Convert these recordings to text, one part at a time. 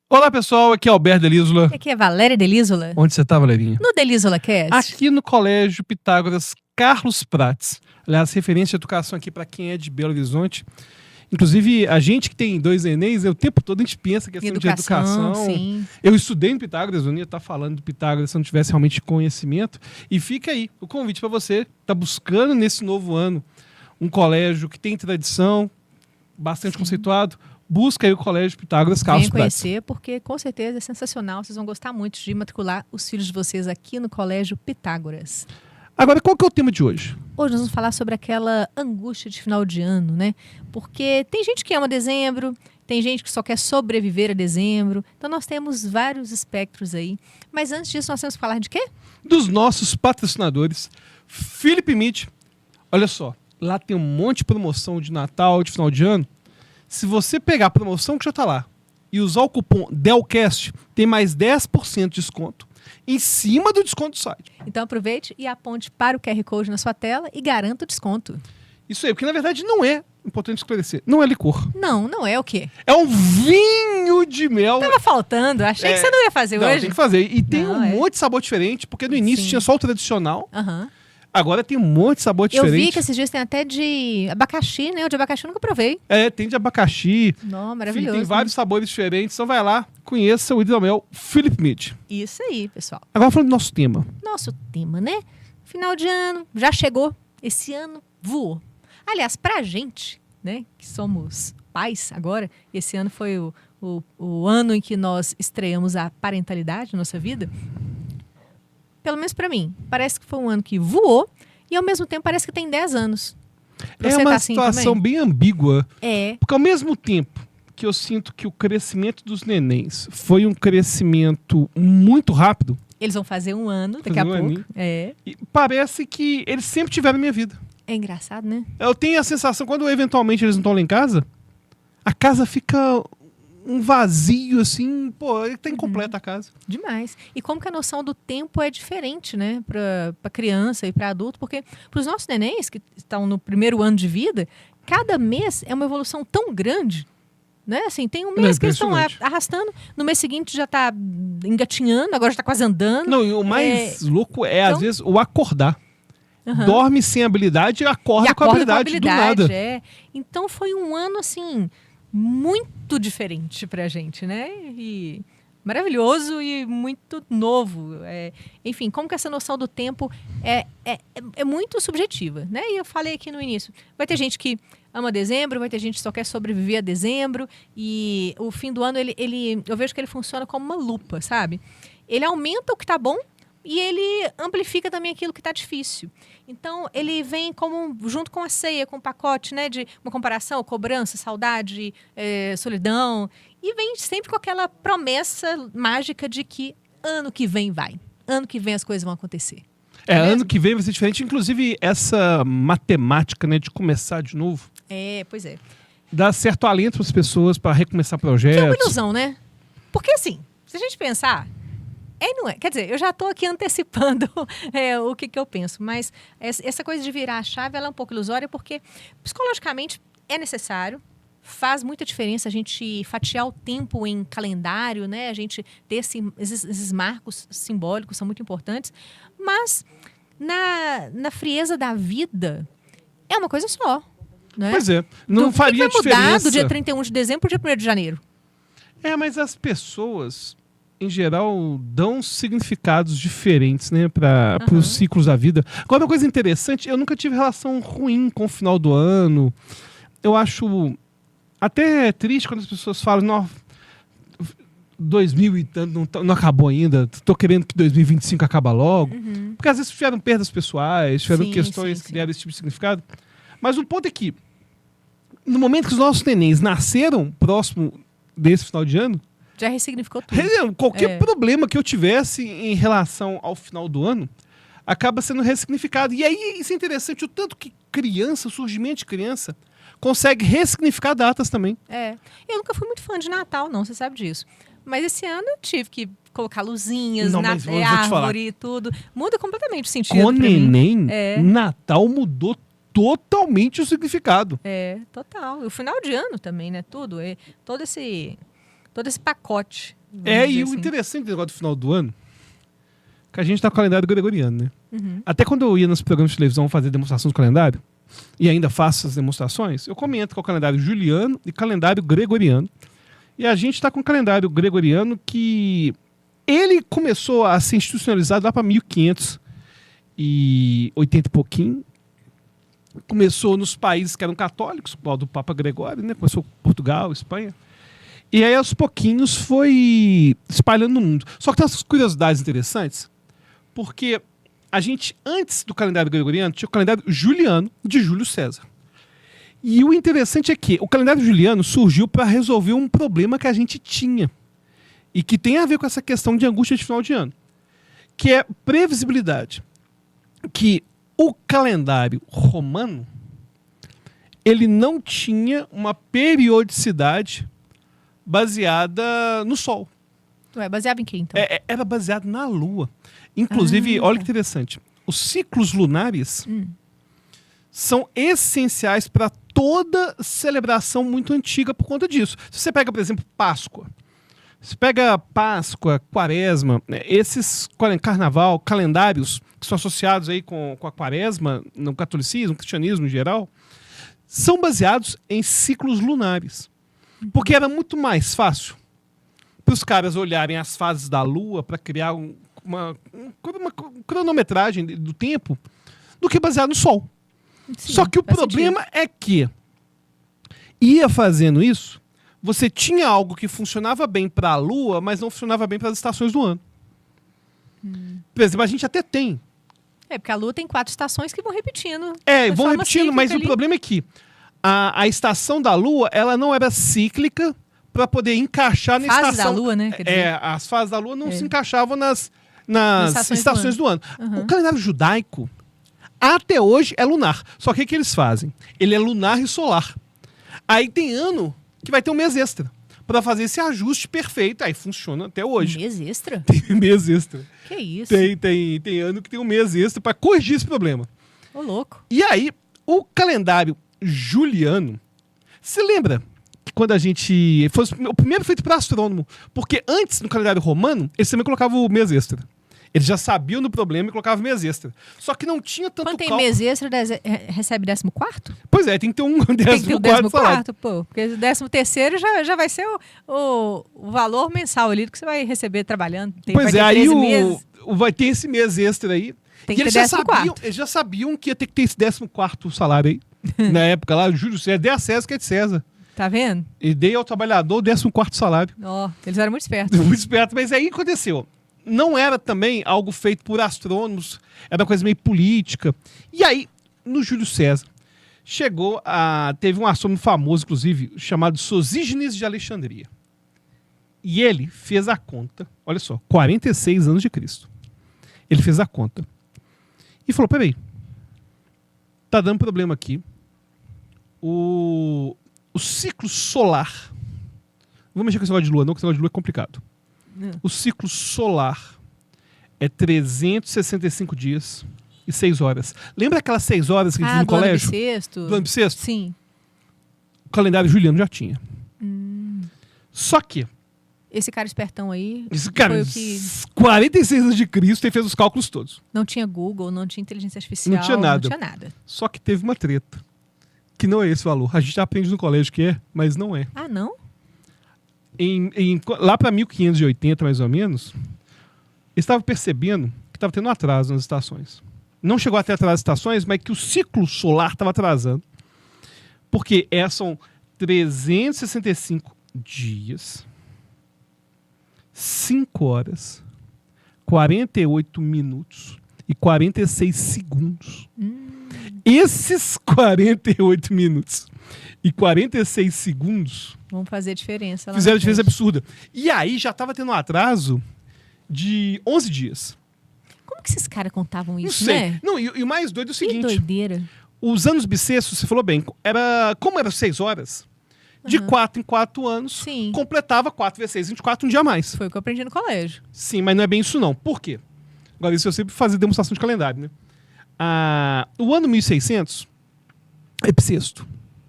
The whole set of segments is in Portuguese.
Olá, pessoal. Aqui é Alberto Delísola. Aqui é Valéria Delísola. Onde você tá, Valerinha? No Delísola Cast. Aqui no Colégio Pitágoras Carlos Prates. Aliás, referência de educação aqui para quem é de Belo Horizonte. Inclusive, a gente que tem 2 Enems, o tempo todo a gente pensa que é questão de educação. Sim. Eu estudei no Pitágoras, eu não ia estar falando do Pitágoras se eu não tivesse realmente conhecimento. E fica aí o convite para você que está buscando nesse novo ano um colégio que tem tradição, bastante conceituado. Busca aí o Colégio Pitágoras Carlos Prates. Venha conhecer, porque com certeza é sensacional. Vocês vão gostar muito de matricular os filhos de vocês aqui no Colégio Pitágoras. Agora, qual que é o tema de hoje? Hoje nós vamos falar sobre aquela angústia de final de ano, né? Porque tem gente que ama dezembro, tem gente que só quer sobreviver a dezembro. Então nós temos vários espectros aí. Mas antes disso, nós temos que falar de quê? Dos nossos patrocinadores, Felipe Meat. Olha só, lá tem um monte de promoção de Natal, de final de ano. Se você pegar a promoção que já está lá e usar o cupom DELCAST, tem mais 10% de desconto em cima do desconto do site. Então aproveite e aponte para o QR Code na sua tela e garanta o desconto. Isso aí, porque na verdade não é, importante esclarecer, não é licor. Não é o quê? É um vinho de mel. Tava faltando, achei que você não ia fazer Não, hoje. tem que fazer. E tem Não, um monte de sabor diferente, porque no início Sim. tinha só o tradicional. Aham. Agora tem um monte de sabor Eu diferente. vi que esses dias tem até de abacaxi, né? O de abacaxi eu nunca provei. É, tem de abacaxi. Não, Enfim, maravilhoso. tem vários sabores diferentes. Então vai lá, conheça o hidromel Felipe Meat. Isso aí, pessoal. Agora falando do nosso tema. Nosso tema, né? Final de ano, já chegou. Esse ano voou. Aliás, pra gente, né? Que somos pais agora, esse ano foi o ano em que nós estreamos a parentalidade na nossa vida. Pelo menos pra mim, parece que foi um ano que voou e ao mesmo tempo parece que tem 10 anos. Pra É você uma tá assim situação também? bem ambígua. É, Porque ao mesmo tempo que eu sinto que o crescimento dos nenéns foi um crescimento muito rápido, eles vão fazer um ano daqui a Fazer um pouco. aninho. É. e parece que eles sempre tiveram na minha vida. É engraçado, né? Eu tenho a sensação, quando eventualmente eles não estão lá em casa, a casa fica um vazio, assim, pô, tá incompleta a casa. Demais. E como que a noção do tempo é diferente, né? Para criança e para adulto, porque para os nossos nenéns que estão no primeiro ano de vida, cada mês é uma evolução tão grande, né? Assim, tem um Não, mês que eles estão impressionante. arrastando, no mês seguinte já está engatinhando, agora já está quase andando. Não, e o mais louco é, às então- vezes, o acordar. Aham. Dorme sem habilidade e acorda, E com habilidade, do nada. é. Então foi um ano assim muito diferente pra gente, né? E maravilhoso e muito novo. Enfim, como que essa noção do tempo é muito subjetiva, né? E eu falei aqui no início, vai ter gente que ama dezembro, vai ter gente que só quer sobreviver a dezembro e o fim do ano eu vejo que ele funciona como uma lupa, sabe? Ele aumenta o que tá bom e ele amplifica também aquilo que está difícil. Então, ele vem junto com a ceia, com o pacote, né, de uma comparação, cobrança, saudade, solidão. E vem sempre com aquela promessa mágica de que ano que vem vai. Ano que vem as coisas vão acontecer. Ano Mesmo? que vem vai ser diferente. Inclusive, essa matemática, né, de começar de novo, Pois é. dá certo alento para as pessoas para recomeçar Que é uma projetos. ilusão, né? Porque assim, se a gente pensar, não é. Quer dizer, eu já estou aqui antecipando o que eu penso, mas essa coisa de virar a chave ela é um pouco ilusória porque psicologicamente é necessário, faz muita diferença a gente fatiar o tempo em calendário, né? A gente ter esses marcos simbólicos são muito importantes, mas na frieza da vida é uma coisa só. Né? Pois é, não O que faria vai mudar diferença. do dia 31 de dezembro para o dia 1º de janeiro? Mas as pessoas, em geral, dão significados diferentes, né, para os ciclos da vida. Agora, uma coisa interessante, eu nunca tive relação ruim com o final do ano. Eu acho até triste quando as pessoas falam, não, 2000 e tanto não acabou ainda, tô querendo que 2025 acabe logo. Porque às vezes tiveram perdas pessoais, tiveram Sim, questões sim, que sim. deram esse tipo de significado. Mas o ponto é que, no momento que os nossos nenéns nasceram próximo desse final de ano, Já ressignificou tudo. qualquer problema que eu tivesse em relação ao final do ano acaba sendo ressignificado. E aí isso é interessante, o tanto que criança, o surgimento de criança, consegue ressignificar datas também. Eu nunca fui muito fã de Natal, não, você sabe disso. Mas esse ano eu tive que colocar luzinhas, Não, mas eu vou te falar. árvore e tudo. Muda completamente o sentido Com pra mim. neném, Natal mudou totalmente o significado. Total. E o final de ano também, né? Tudo. Todo esse pacote vamos dizer E o assim. interessante do negócio do final do ano, que a gente tá com o calendário gregoriano, né? Uhum. Até quando eu ia nos programas de televisão fazer demonstração do calendário, e ainda faço essas demonstrações, eu comento que é o calendário juliano e calendário gregoriano. E a gente está com o calendário gregoriano que ele começou a ser institucionalizado lá para 1580 e pouquinho. Começou nos países que eram católicos, igual do Papa Gregório, né? Começou Portugal, Espanha. E aí, aos pouquinhos, foi espalhando no mundo. Só que tem umas curiosidades interessantes, porque a gente, antes do calendário gregoriano, tinha o calendário juliano de Júlio César. E o interessante é que o calendário juliano surgiu para resolver um problema que a gente tinha e que tem a ver com essa questão de angústia de final de ano, que é previsibilidade. Que o calendário romano ele não tinha uma periodicidade baseada no Sol. Ué, baseado em quê, então? Era baseado na Lua. Inclusive, olha que interessante, os ciclos lunares são essenciais para toda celebração muito antiga por conta disso. Se você pega, por exemplo, Páscoa. Você pega Páscoa, Quaresma, esses carnaval, calendários que são associados aí com a Quaresma, no catolicismo, no cristianismo em geral, são baseados em ciclos lunares. Porque era muito mais fácil para os caras olharem as fases da Lua para criar uma cronometragem do tempo do que baseado no Sol. Sim, só que o faz problema é que ia fazendo isso, você tinha algo que funcionava bem para a Lua, mas não funcionava bem para as estações do ano. Por exemplo, a gente até tem. Porque a Lua tem 4 estações que vão repetindo. Vão repetindo, mas o problema é que a estação da Lua, ela não era cíclica para poder encaixar na Fase estação. da Lua, né? Quer dizer, As fases da Lua não se encaixavam nas estações estações do ano. Uhum. O calendário judaico, até hoje, é lunar. Só que o que eles fazem? Ele é lunar e solar. Aí tem ano que vai ter um mês extra para fazer esse ajuste perfeito. Aí funciona até hoje. mês extra? Tem mês extra. Que isso? Tem ano que tem um mês extra para corrigir esse problema. Ô, louco. E aí, o calendário juliano, se lembra que quando a gente... Foi o primeiro feito para astrônomo, porque antes, no calendário romano, eles também colocavam o mês extra. Eles já sabiam do problema e colocavam mês extra. Só que não tinha tanto Quando tem cálculo. mês extra, recebe 14º? Pois é, tem que ter um Tem que ter o 14º salário. 14º, pô. Porque o 13º já vai ser o valor mensal ali que você vai receber trabalhando. Pois é, vai ter aí 13 meses. vai ter esse mês extra aí. Tem E que ter 14º. eles já sabiam que ia ter que ter esse 14º salário aí. Na época lá, Júlio César, dê a César que é de César. Tá vendo? E dei ao trabalhador o 14º salário. Ó, eles eram muito espertos. Muito esperto, mas aí aconteceu. Não era também algo feito por astrônomos, era uma coisa meio política. E aí, no Júlio César, teve um astrônomo famoso, inclusive, chamado Sosígenes de Alexandria. E ele fez a conta, olha só, 46 anos de Cristo. Ele fez a conta. E falou, peraí, tá dando problema aqui. O ciclo solar, não vou mexer com esse negócio de lua não, porque esse negócio de lua é complicado. O ciclo solar é 365 dias e 6 horas. Lembra aquelas 6 horas que a gente viu no colégio? Bissexto. Do ano bissexto? Sim. O calendário juliano já tinha. Só que Esse cara espertão aí esse cara, foi o que 46 anos de Cristo, ele fez os cálculos todos. não tinha Google, não tinha inteligência artificial. Não tinha nada. Não tinha nada. Só que teve uma treta. Que não é esse valor. A gente já aprende no colégio que é, mas não é. Ah, não? Lá para 1580, mais ou menos, eles estavam percebendo que estava tendo atraso nas estações. Não chegou até atrás das estações, mas que o ciclo solar estava atrasando. Porque são 365 dias, 5 horas, 48 minutos e 46 segundos. Esses 48 minutos e 46 segundos Vamos fazer diferença. Lá fizeram na diferença frente. absurda. E aí já estava tendo um atraso de 11 dias. Como que esses caras contavam Não isso, sei. né? Não, e o mais doido é o Que seguinte. doideira. Os anos bissextos, você falou bem, como eram 6 horas, de 4 em 4 anos, Sim. completava 4 vezes 6, 24, um dia a mais. Foi o que eu aprendi no colégio. Sim, mas não é bem isso não. Por quê? Agora, isso eu sempre fazia demonstração de calendário, né? O ano 1600 é bissexto,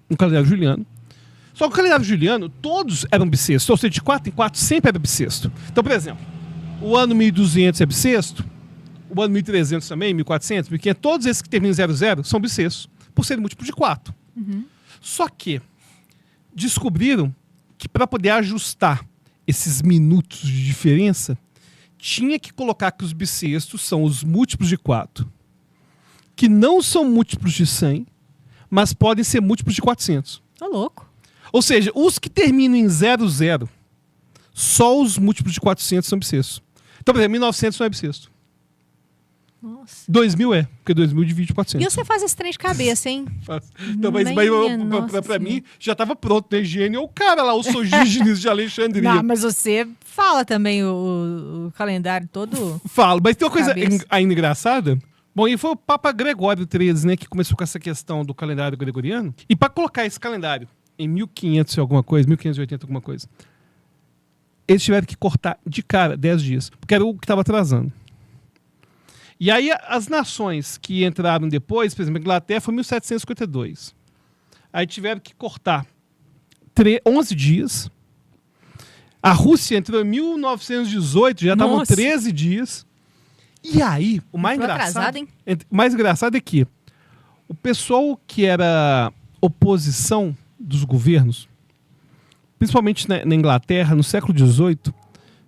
no calendário juliano. Só que o calendário juliano, todos eram bissextos. Ou seja, de 4 em 4 sempre era bissexto. Então, por exemplo, o ano 1200 é bissexto, o ano 1300 também, 1400, 1500, todos esses que terminam em 00 são bissextos, por serem múltiplos de 4. Só que descobriram que para poder ajustar esses minutos de diferença, tinha que colocar que os bissextos são os múltiplos de 4, que não são múltiplos de 100, mas podem ser múltiplos de 400. Tô louco. Ou seja, os que terminam em 00, só os múltiplos de 400 são bissextos. Então, por exemplo, 1900 não é bissexto. Nossa. 2000 é, porque 2000 divide 400. E você faz esse trem de cabeça, hein? Então, mas pra mim, já estava pronto, né? Gênio, o cara lá, o Sogígenes de Alexandria. Não, mas você fala também o calendário todo. Falo, mas tem uma coisa Cabeça. ainda engraçada. Bom, e foi o Papa Gregório XIII, né, que começou com essa questão do calendário gregoriano. E para colocar esse calendário em 1500 e alguma coisa, 1580 alguma coisa, eles tiveram que cortar de cara 10 dias, porque era o que estava atrasando. E aí as nações que entraram depois, por exemplo, a Inglaterra foi 1752. Aí tiveram que cortar 11 dias. A Rússia entrou em 1918, já estavam Nossa. 13 dias. E aí, o mais Entrou engraçado, atrasado, hein? o mais engraçado é que o pessoal que era oposição dos governos, principalmente na Inglaterra, no século XVIII,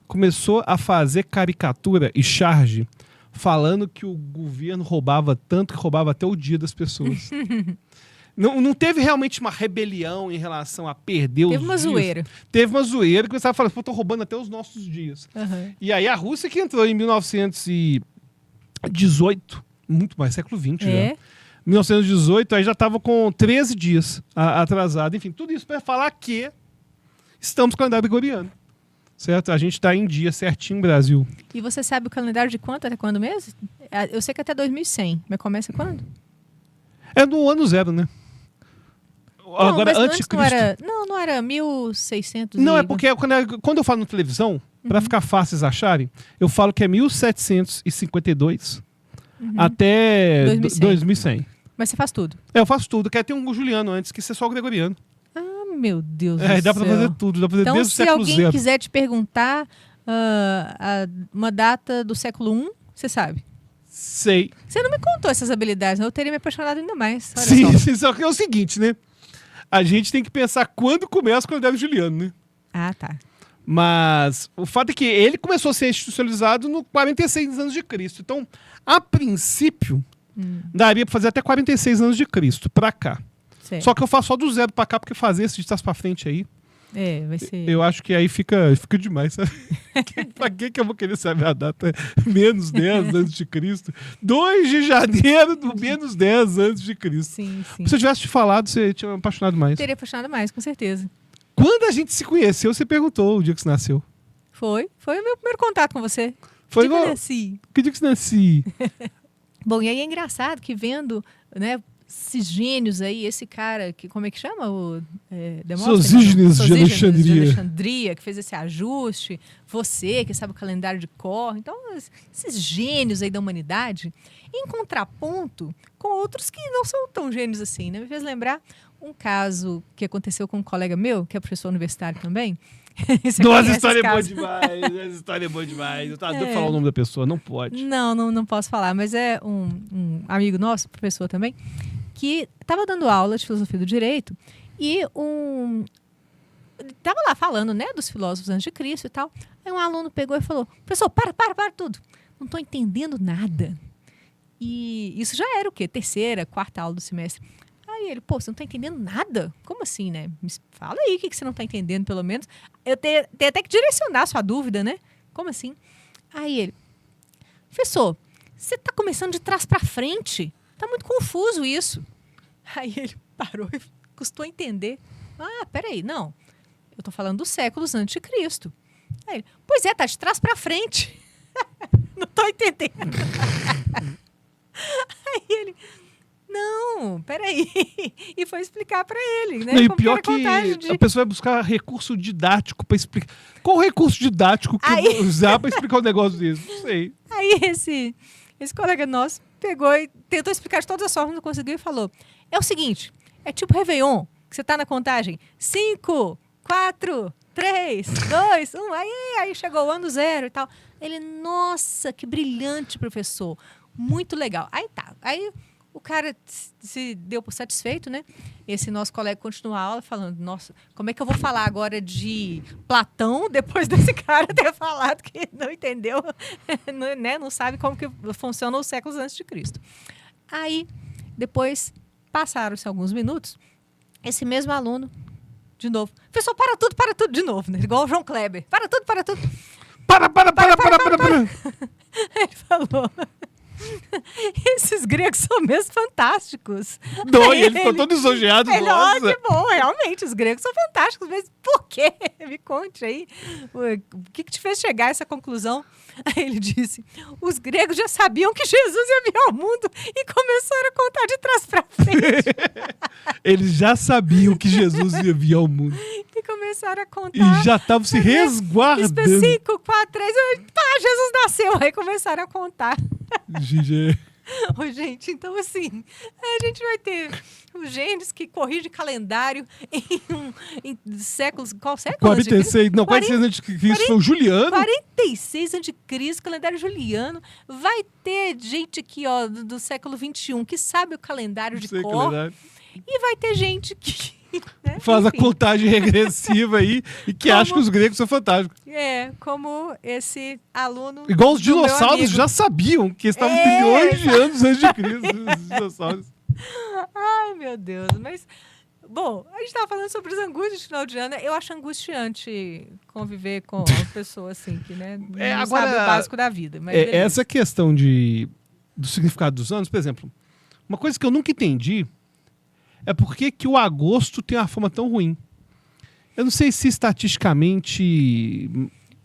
começou a fazer caricatura e charge falando que o governo roubava tanto que roubava até o dia das pessoas. Não teve realmente uma rebelião em relação a perder os dias. Teve uma zoeira. Teve uma zoeira que começava a falar, pô, tô roubando até os nossos dias. Uhum. E aí a Rússia que entrou em 1918, muito mais, século XX já. 1918, aí já estava com 13 dias atrasado. Enfim, tudo isso para falar que estamos com o calendário gregoriano. Certo? A gente está em dia certinho, Brasil. E você sabe o calendário de quanto? Até quando mesmo? Eu sei que até 2100. Mas começa quando? É no ano zero, né? Agora, mas antes não era. Não era 1600. Não, é porque quando eu falo na televisão, para ficar fácil vocês acharem, eu falo que é 1752 até 2100. Mas você faz tudo. Eu faço tudo. Quer ter um Juliano antes, que isso é só o gregoriano. Ah, meu Deus do Dá céu. pra fazer tudo. Dá pra fazer Então, desde o se século alguém zero. quiser te perguntar uma data do século I, você sabe. Sei. Você não me contou essas habilidades, né? Eu teria me apaixonado ainda mais. Olha Sim, só. sim, só que é o seguinte, né? A gente tem que pensar quando começa o calendário juliano, né? Ah, tá. Mas o fato é que ele começou a ser institucionalizado no 46 anos de Cristo. Então, a princípio, daria pra fazer até 46 anos de Cristo pra cá. Certo. Só que eu faço só do zero pra cá, porque fazer esse de trás pra frente aí, Vai ser... eu acho que aí fica demais, sabe? Pra que eu vou querer saber a data? Menos 10 antes de Cristo. 2 de janeiro do menos 10 antes de Cristo. Sim, sim. Se eu tivesse te falado, você tinha me apaixonado mais. Teria apaixonado mais, com certeza. Quando a gente se conheceu, você perguntou o dia que você nasceu. Foi o meu primeiro contato com você. Foi Que dia que eu igual... nasci. Que dia que você nasci? Bom, e aí é engraçado que vendo, né, esses gênios aí, esse cara, que como é que chama? O Demóstenes? Sosígenes de Sosígenes Alexandria. Alexandria, que fez esse ajuste. Você, que sabe o calendário de cor. Então, esses gênios aí da humanidade, em contraponto com outros que não são tão gênios assim, né? Me fez lembrar um caso que aconteceu com um colega meu, que é professor universitário também. Você Nossa, conhece essa história esse é boa caso? demais. Essa história é boa demais. Eu tava doido pra falar o nome da pessoa, não pode. Não posso falar, mas é um amigo nosso, professor também, que estava dando aula de filosofia do direito e estava lá falando, né, dos filósofos antes de Cristo e tal. Aí um aluno pegou e falou: professor, para tudo. Não estou entendendo nada. E isso já era o quê? Terceira, quarta aula do semestre. Aí ele, pô, você não está entendendo nada? Como assim, né? Me fala aí o que você não está entendendo, pelo menos. Eu tenho até que direcionar a sua dúvida, né? Como assim? Aí ele, professor, você está começando de trás para frente. Tá muito confuso isso. Aí ele parou e custou entender. Ah, peraí, não. Eu tô falando dos séculos antes de Cristo. Aí ele, pois é, tá de trás para frente. Não tô entendendo. Aí ele, não, peraí. E foi explicar para ele, né? Não, e como pior era a que contagem de... a pessoa vai buscar recurso didático pra explicar. Qual o recurso didático que eu vou usar pra explicar um negócio desse? Não sei. Aí esse colega nosso pegou e tentou explicar de todas as formas, não conseguiu e falou: é o seguinte, é tipo Réveillon. que você tá na contagem. 5, 4, 3, 2, 1. Aí chegou o ano 0 e tal. Ele, nossa, que brilhante, professor. Muito legal. Aí tá. Aí o cara se deu por satisfeito, né? Esse nosso colega continuou a aula falando, nossa, como é que eu vou falar agora de Platão depois desse cara ter falado que não entendeu, não sabe como que funcionam os séculos antes de Cristo. Aí, depois, passaram-se alguns minutos, esse mesmo aluno, de novo, professor, para tudo, de novo, né? Igual o João Kleber, para tudo. Para. Ele falou... Esses gregos são mesmo fantásticos. Não, e ele ficou todo lisonjeado. Que bom, realmente, os gregos são fantásticos, mas por quê? Me conte aí. O que te fez chegar a essa conclusão? Aí ele disse, os gregos já sabiam que Jesus ia vir ao mundo e começaram a contar de trás para frente. Eles já sabiam que Jesus ia vir ao mundo. E começaram a contar. E já estavam se resguardando. 5, 4, 3, Jesus nasceu. Aí começaram a contar. Gente, então assim, a gente vai ter os gênios que corrigem calendário em séculos... Qual século? 46, não, 46 antes de Cristo foi o Juliano. 46 antes de Cristo, calendário juliano. Vai ter gente aqui, ó, do século 21 que sabe o calendário de cor. Calendário. E vai ter gente que... Né? Faz a contagem regressiva aí e que acha que os gregos são fantásticos. Como esse aluno. Igual os dinossauros já sabiam que estavam bilhões de anos antes de Cristo. Os dinossauros. Ai, meu Deus. Mas, bom, a gente estava falando sobre as angústias de final de ano. Eu acho angustiante conviver com uma pessoa assim, que né, não sabe o básico da vida. Mas essa questão do significado dos anos, por exemplo, uma coisa que eu nunca entendi é por que o agosto tem uma fama tão ruim. Eu não sei se estatisticamente...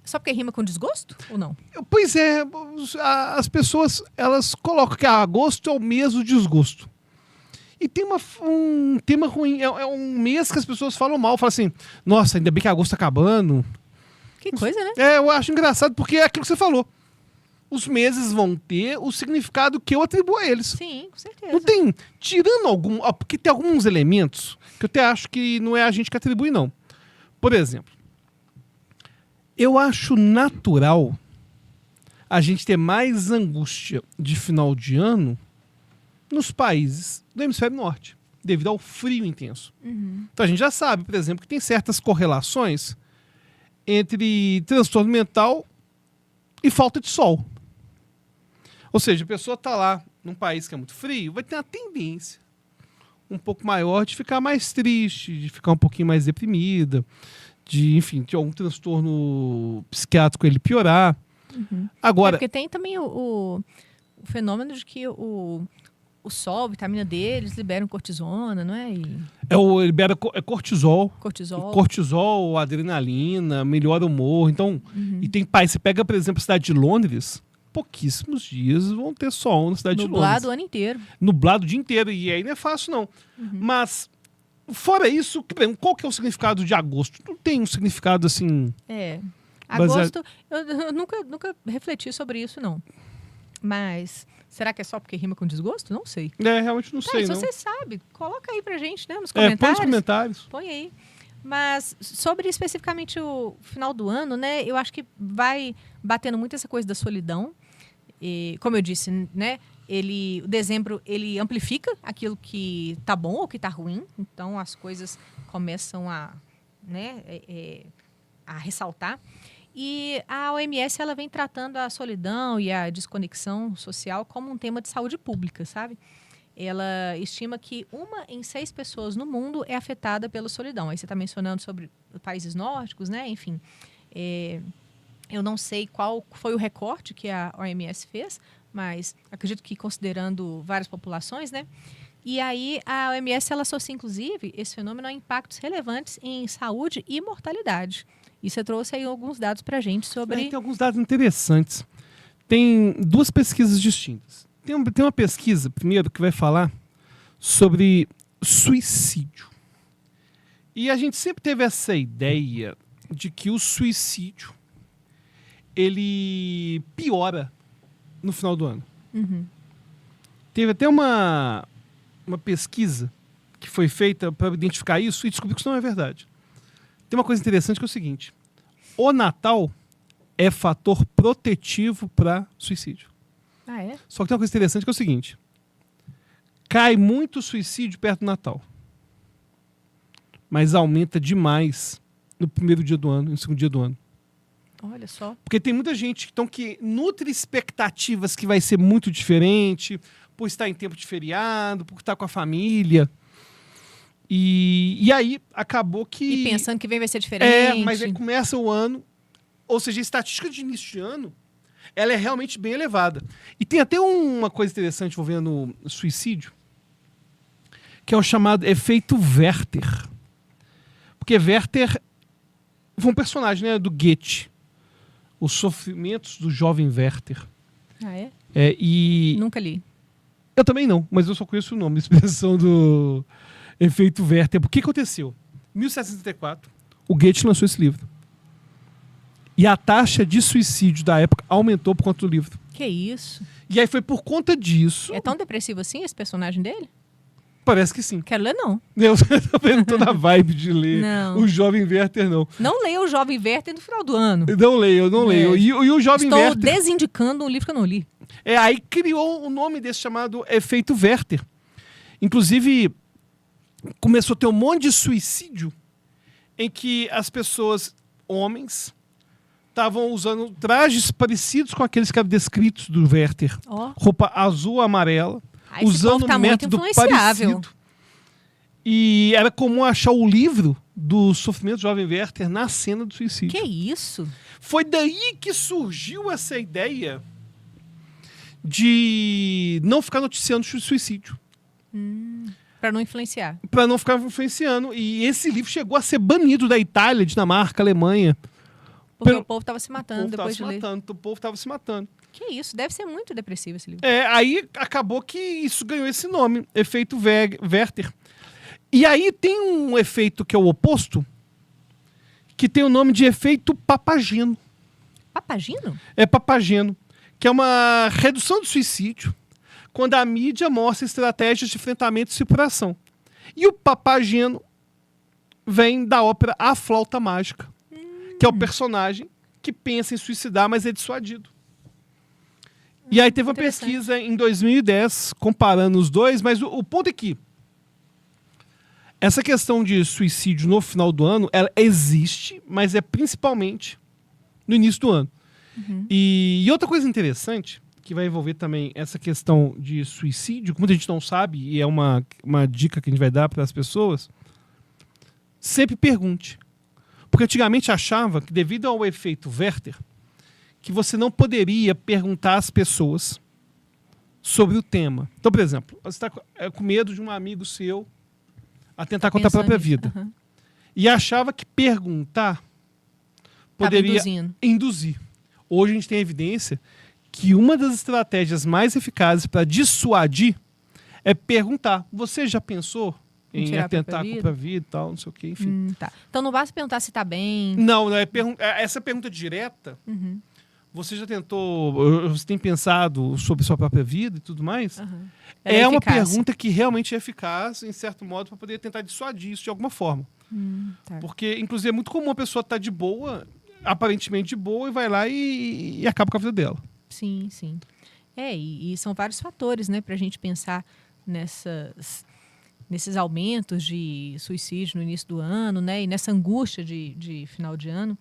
Só porque rima com desgosto ou não? Pois é, as pessoas elas colocam que agosto é o mês do desgosto. E tem um tema ruim, é um mês que as pessoas falam mal, falam assim, nossa, ainda bem que agosto tá acabando. Que coisa, né? Eu acho engraçado porque é aquilo que você falou. Os meses vão ter o significado que eu atribuo a eles. Sim, com certeza. Não tem, tirando algum... Porque tem alguns elementos que eu até acho que não é a gente que atribui, não. Por exemplo, eu acho natural a gente ter mais angústia de final de ano nos países do hemisfério norte, devido ao frio intenso. Uhum. Então a gente já sabe, por exemplo, que tem certas correlações entre transtorno mental e falta de sol. Ou seja, a pessoa está lá num país que é muito frio, vai ter uma tendência um pouco maior de ficar mais triste, de ficar um pouquinho mais deprimida, de algum transtorno psiquiátrico ele piorar. Uhum. Agora, porque tem também o fenômeno de que o sol, a vitamina D, eles liberam cortisona, não é? Libera cortisol. Cortisol, adrenalina, melhora o humor. Então, e tem país, você pega, por exemplo, a cidade de Londres, pouquíssimos dias vão ter sol na cidade de Londres. Nublado o ano inteiro. Nublado o dia inteiro. E aí não é fácil, não. Uhum. Mas, fora isso, qual que é o significado de agosto? Não tem um significado assim... Agosto, eu nunca refleti sobre isso, não. Mas, será que é só porque rima com desgosto? Não sei. Realmente não sei, não. Se você sabe, coloca aí pra gente, né, nos comentários. Põe nos comentários. Põe aí. Mas sobre especificamente o final do ano, né, eu acho que vai batendo muito essa coisa da solidão. E, como eu disse, né, o dezembro ele amplifica aquilo que tá bom ou que tá ruim. Então as coisas começam a ressaltar. E a OMS ela vem tratando a solidão e a desconexão social como um tema de saúde pública, sabe? Ela estima que 1 em 6 pessoas no mundo é afetada pela solidão. Aí você está mencionando sobre países nórdicos, né? Enfim, eu não sei qual foi o recorte que a OMS fez, mas acredito que considerando várias populações, né? E aí a OMS ela associa, inclusive, esse fenômeno a impactos relevantes em saúde e mortalidade. E você trouxe aí alguns dados para a gente sobre... Tem alguns dados interessantes. Tem 2 pesquisas distintas. Tem uma pesquisa, primeiro, que vai falar sobre suicídio. E a gente sempre teve essa ideia de que o suicídio ele piora no final do ano. Uhum. Teve até uma pesquisa que foi feita para identificar isso e descobrir que isso não é verdade. Tem uma coisa interessante que é o seguinte: o Natal é fator protetivo para suicídio. Ah, é? Só que tem uma coisa interessante que é o seguinte: cai muito suicídio perto do Natal, mas aumenta demais no primeiro dia do ano, no segundo dia do ano. Olha só. Porque tem muita gente então, que nutre expectativas que vai ser muito diferente, por estar em tempo de feriado, por estar com a família. E aí acabou que... E pensando que vai ser diferente. mas aí começa o ano, ou seja, a estatística de início de ano, ela é realmente bem elevada. E tem até uma coisa interessante envolvendo o suicídio, que é o chamado efeito Werther. Porque Werther foi um personagem, né, do Goethe. Os sofrimentos do jovem Werther. Ah, é? E Nunca li. eu também não, mas eu só conheço o nome, a expressão do efeito Werther. O que aconteceu? Em 1764, o Goethe lançou esse livro. E a taxa de suicídio da época aumentou por conta do livro. Que isso? E aí foi por conta disso... É tão depressivo assim esse personagem dele? Parece que sim. Quero ler, não. Eu também não tô na vibe de ler Não. o Jovem Werther, não. Não leia o Jovem Werther no final do ano. Eu não leio. E o Jovem Estou Werther... desindicando um livro que eu não li. Aí criou o nome desse chamado efeito Werther. Inclusive, começou a ter um monte de suicídio em que as pessoas, homens, estavam usando trajes parecidos com aqueles que eram descritos do Werther. Ó. Roupa azul, amarela, Aí esse usando povo tá um muito método influenciável. parecido. E era comum achar o livro do sofrimento do Jovem Werther na cena do suicídio. Que isso? Foi daí que surgiu essa ideia de não ficar noticiando suicídio. Pra não influenciar. Para não ficar influenciando. E esse livro chegou a ser banido da Itália, Dinamarca, Alemanha. Porque Pelo- o povo tava se matando depois de ler. O povo estava se matando. Que isso? Deve ser muito depressivo esse livro. Aí acabou que isso ganhou esse nome, efeito Werther. E aí tem um efeito que é o oposto, que tem o nome de efeito Papageno. Papagino? É Papageno, que é uma redução do suicídio quando a mídia mostra estratégias de enfrentamento e superação. E o Papageno vem da ópera A Flauta Mágica, que é o personagem que pensa em suicidar, mas é dissuadido. E aí teve uma Interessante. pesquisa em 2010 comparando os dois, mas o ponto é que essa questão de suicídio no final do ano, ela existe, mas é principalmente no início do ano. E outra coisa interessante, que vai envolver também essa questão de suicídio, que muita gente não sabe, e é uma dica que a gente vai dar para as pessoas, sempre pergunte. Porque antigamente achava que, devido ao efeito Werther, que você não poderia perguntar às pessoas sobre o tema. Então, por exemplo, você está com medo de um amigo seu atentar contra a Pensando própria nisso. vida. Aham. E achava que perguntar Tava poderia induzindo. induzir. Hoje a gente tem evidência que uma das estratégias mais eficazes para dissuadir é perguntar. Você já pensou em tirar a atentar própria contra a vida e tal, não sei o quê, enfim. Tá. Então não basta perguntar se tá bem. Não, essa pergunta direta, Uhum. você já tentou, você tem pensado sobre sua própria vida e tudo mais? Aham. É Ela uma eficaz. pergunta que realmente é eficaz, em certo modo, para poder tentar dissuadir isso de alguma forma. Tá. Porque, inclusive, é muito comum a pessoa estar de boa, aparentemente de boa, e vai lá e acaba com a vida dela. Sim, sim. E são vários fatores, né, pra gente pensar nesses aumentos de suicídio no início do ano, né, e nessa angústia de final de ano.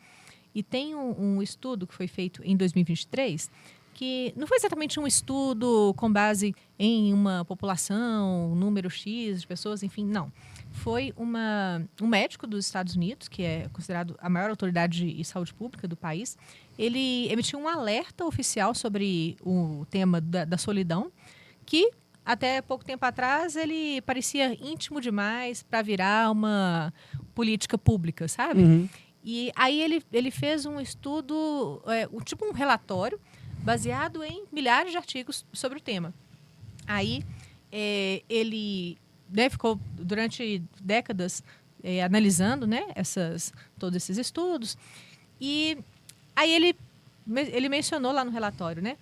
E tem um estudo que foi feito em 2023, que não foi exatamente um estudo com base em uma população, um número X de pessoas, enfim, não. Foi um médico dos Estados Unidos, que é considerado a maior autoridade de saúde pública do país. Ele emitiu um alerta oficial sobre o tema da solidão, que até pouco tempo atrás ele parecia íntimo demais para virar uma política pública, sabe? E aí ele fez um estudo, tipo um relatório, baseado em milhares de artigos sobre o tema. Aí ele ficou durante décadas analisando, né, todos esses estudos. E aí ele mencionou lá no relatório, né,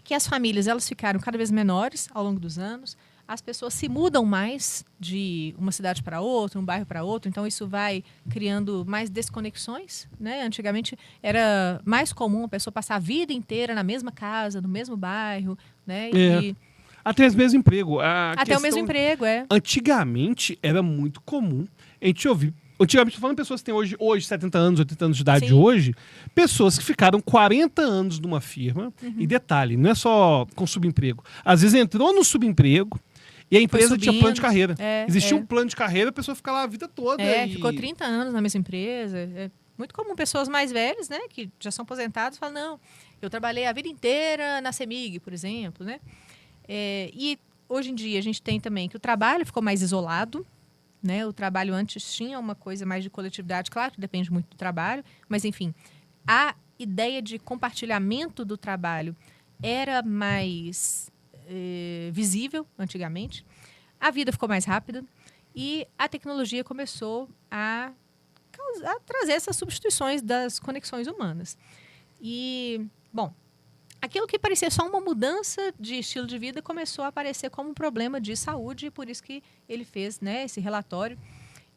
que as famílias elas ficaram cada vez menores ao longo dos anos, as pessoas se mudam mais de uma cidade para outra, um bairro para outro, então isso vai criando mais desconexões, né? Antigamente era mais comum a pessoa passar a vida inteira na mesma casa, no mesmo bairro, né? É. Até o mesmo emprego. Até o mesmo emprego, Antigamente era muito comum a gente ouvir. Antigamente, tô falando de pessoas que têm hoje 70 anos, 80 anos de idade Sim. hoje, pessoas que ficaram 40 anos numa firma, e detalhe, não é só com subemprego. Às vezes entrou no subemprego e a empresa tinha plano de carreira. Existia um plano de carreira, a pessoa fica lá a vida toda. Ficou 30 anos na mesma empresa. É muito comum pessoas mais velhas, né, que já são aposentadas, falam, não, eu trabalhei a vida inteira na CEMIG, por exemplo, né? E hoje em dia a gente tem também que o trabalho ficou mais isolado, né? O trabalho antes tinha uma coisa mais de coletividade, claro que depende muito do trabalho, mas enfim, a ideia de compartilhamento do trabalho era mais visível antigamente, a vida ficou mais rápida e a tecnologia começou a trazer essas substituições das conexões humanas. E, bom, aquilo que parecia só uma mudança de estilo de vida começou a aparecer como um problema de saúde, e por isso que ele fez, né, esse relatório.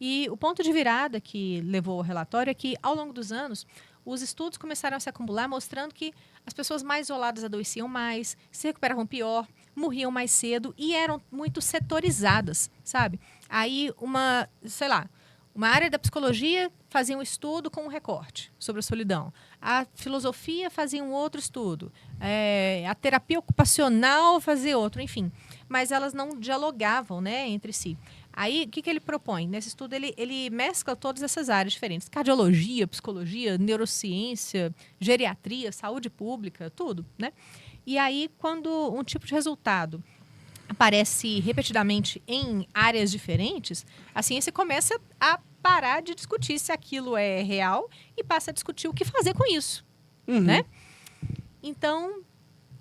E o ponto de virada que levou ao relatório é que, ao longo dos anos, os estudos começaram a se acumular, mostrando que as pessoas mais isoladas adoeciam mais, se recuperavam pior, morriam mais cedo e eram muito setorizadas, sabe? Aí, uma área da psicologia fazia um estudo com um recorte sobre a solidão. A filosofia fazia um outro estudo. A terapia ocupacional fazia outro, enfim. Mas elas não dialogavam, né, entre si. Aí, o que ele propõe? Nesse estudo, ele mescla todas essas áreas diferentes. Cardiologia, psicologia, neurociência, geriatria, saúde pública, tudo, né? E aí, quando um tipo de resultado aparece repetidamente em áreas diferentes, a ciência começa a parar de discutir se aquilo é real e passa a discutir o que fazer com isso, né? Então,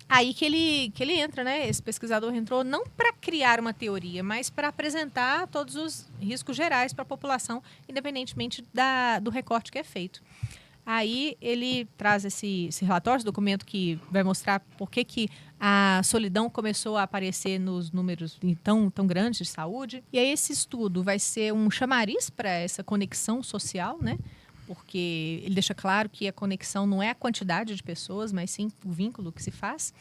aí que ele entra, né? Esse pesquisador entrou não para criar uma teoria, mas para apresentar todos os riscos gerais para a população, independentemente do recorte que é feito. Aí ele traz esse relatório, esse documento que vai mostrar por que a solidão começou a aparecer nos números tão grandes de saúde. E aí esse estudo vai ser um chamariz para essa conexão social, né? Porque ele deixa claro que a conexão não é a quantidade de pessoas, mas sim o vínculo que se faz.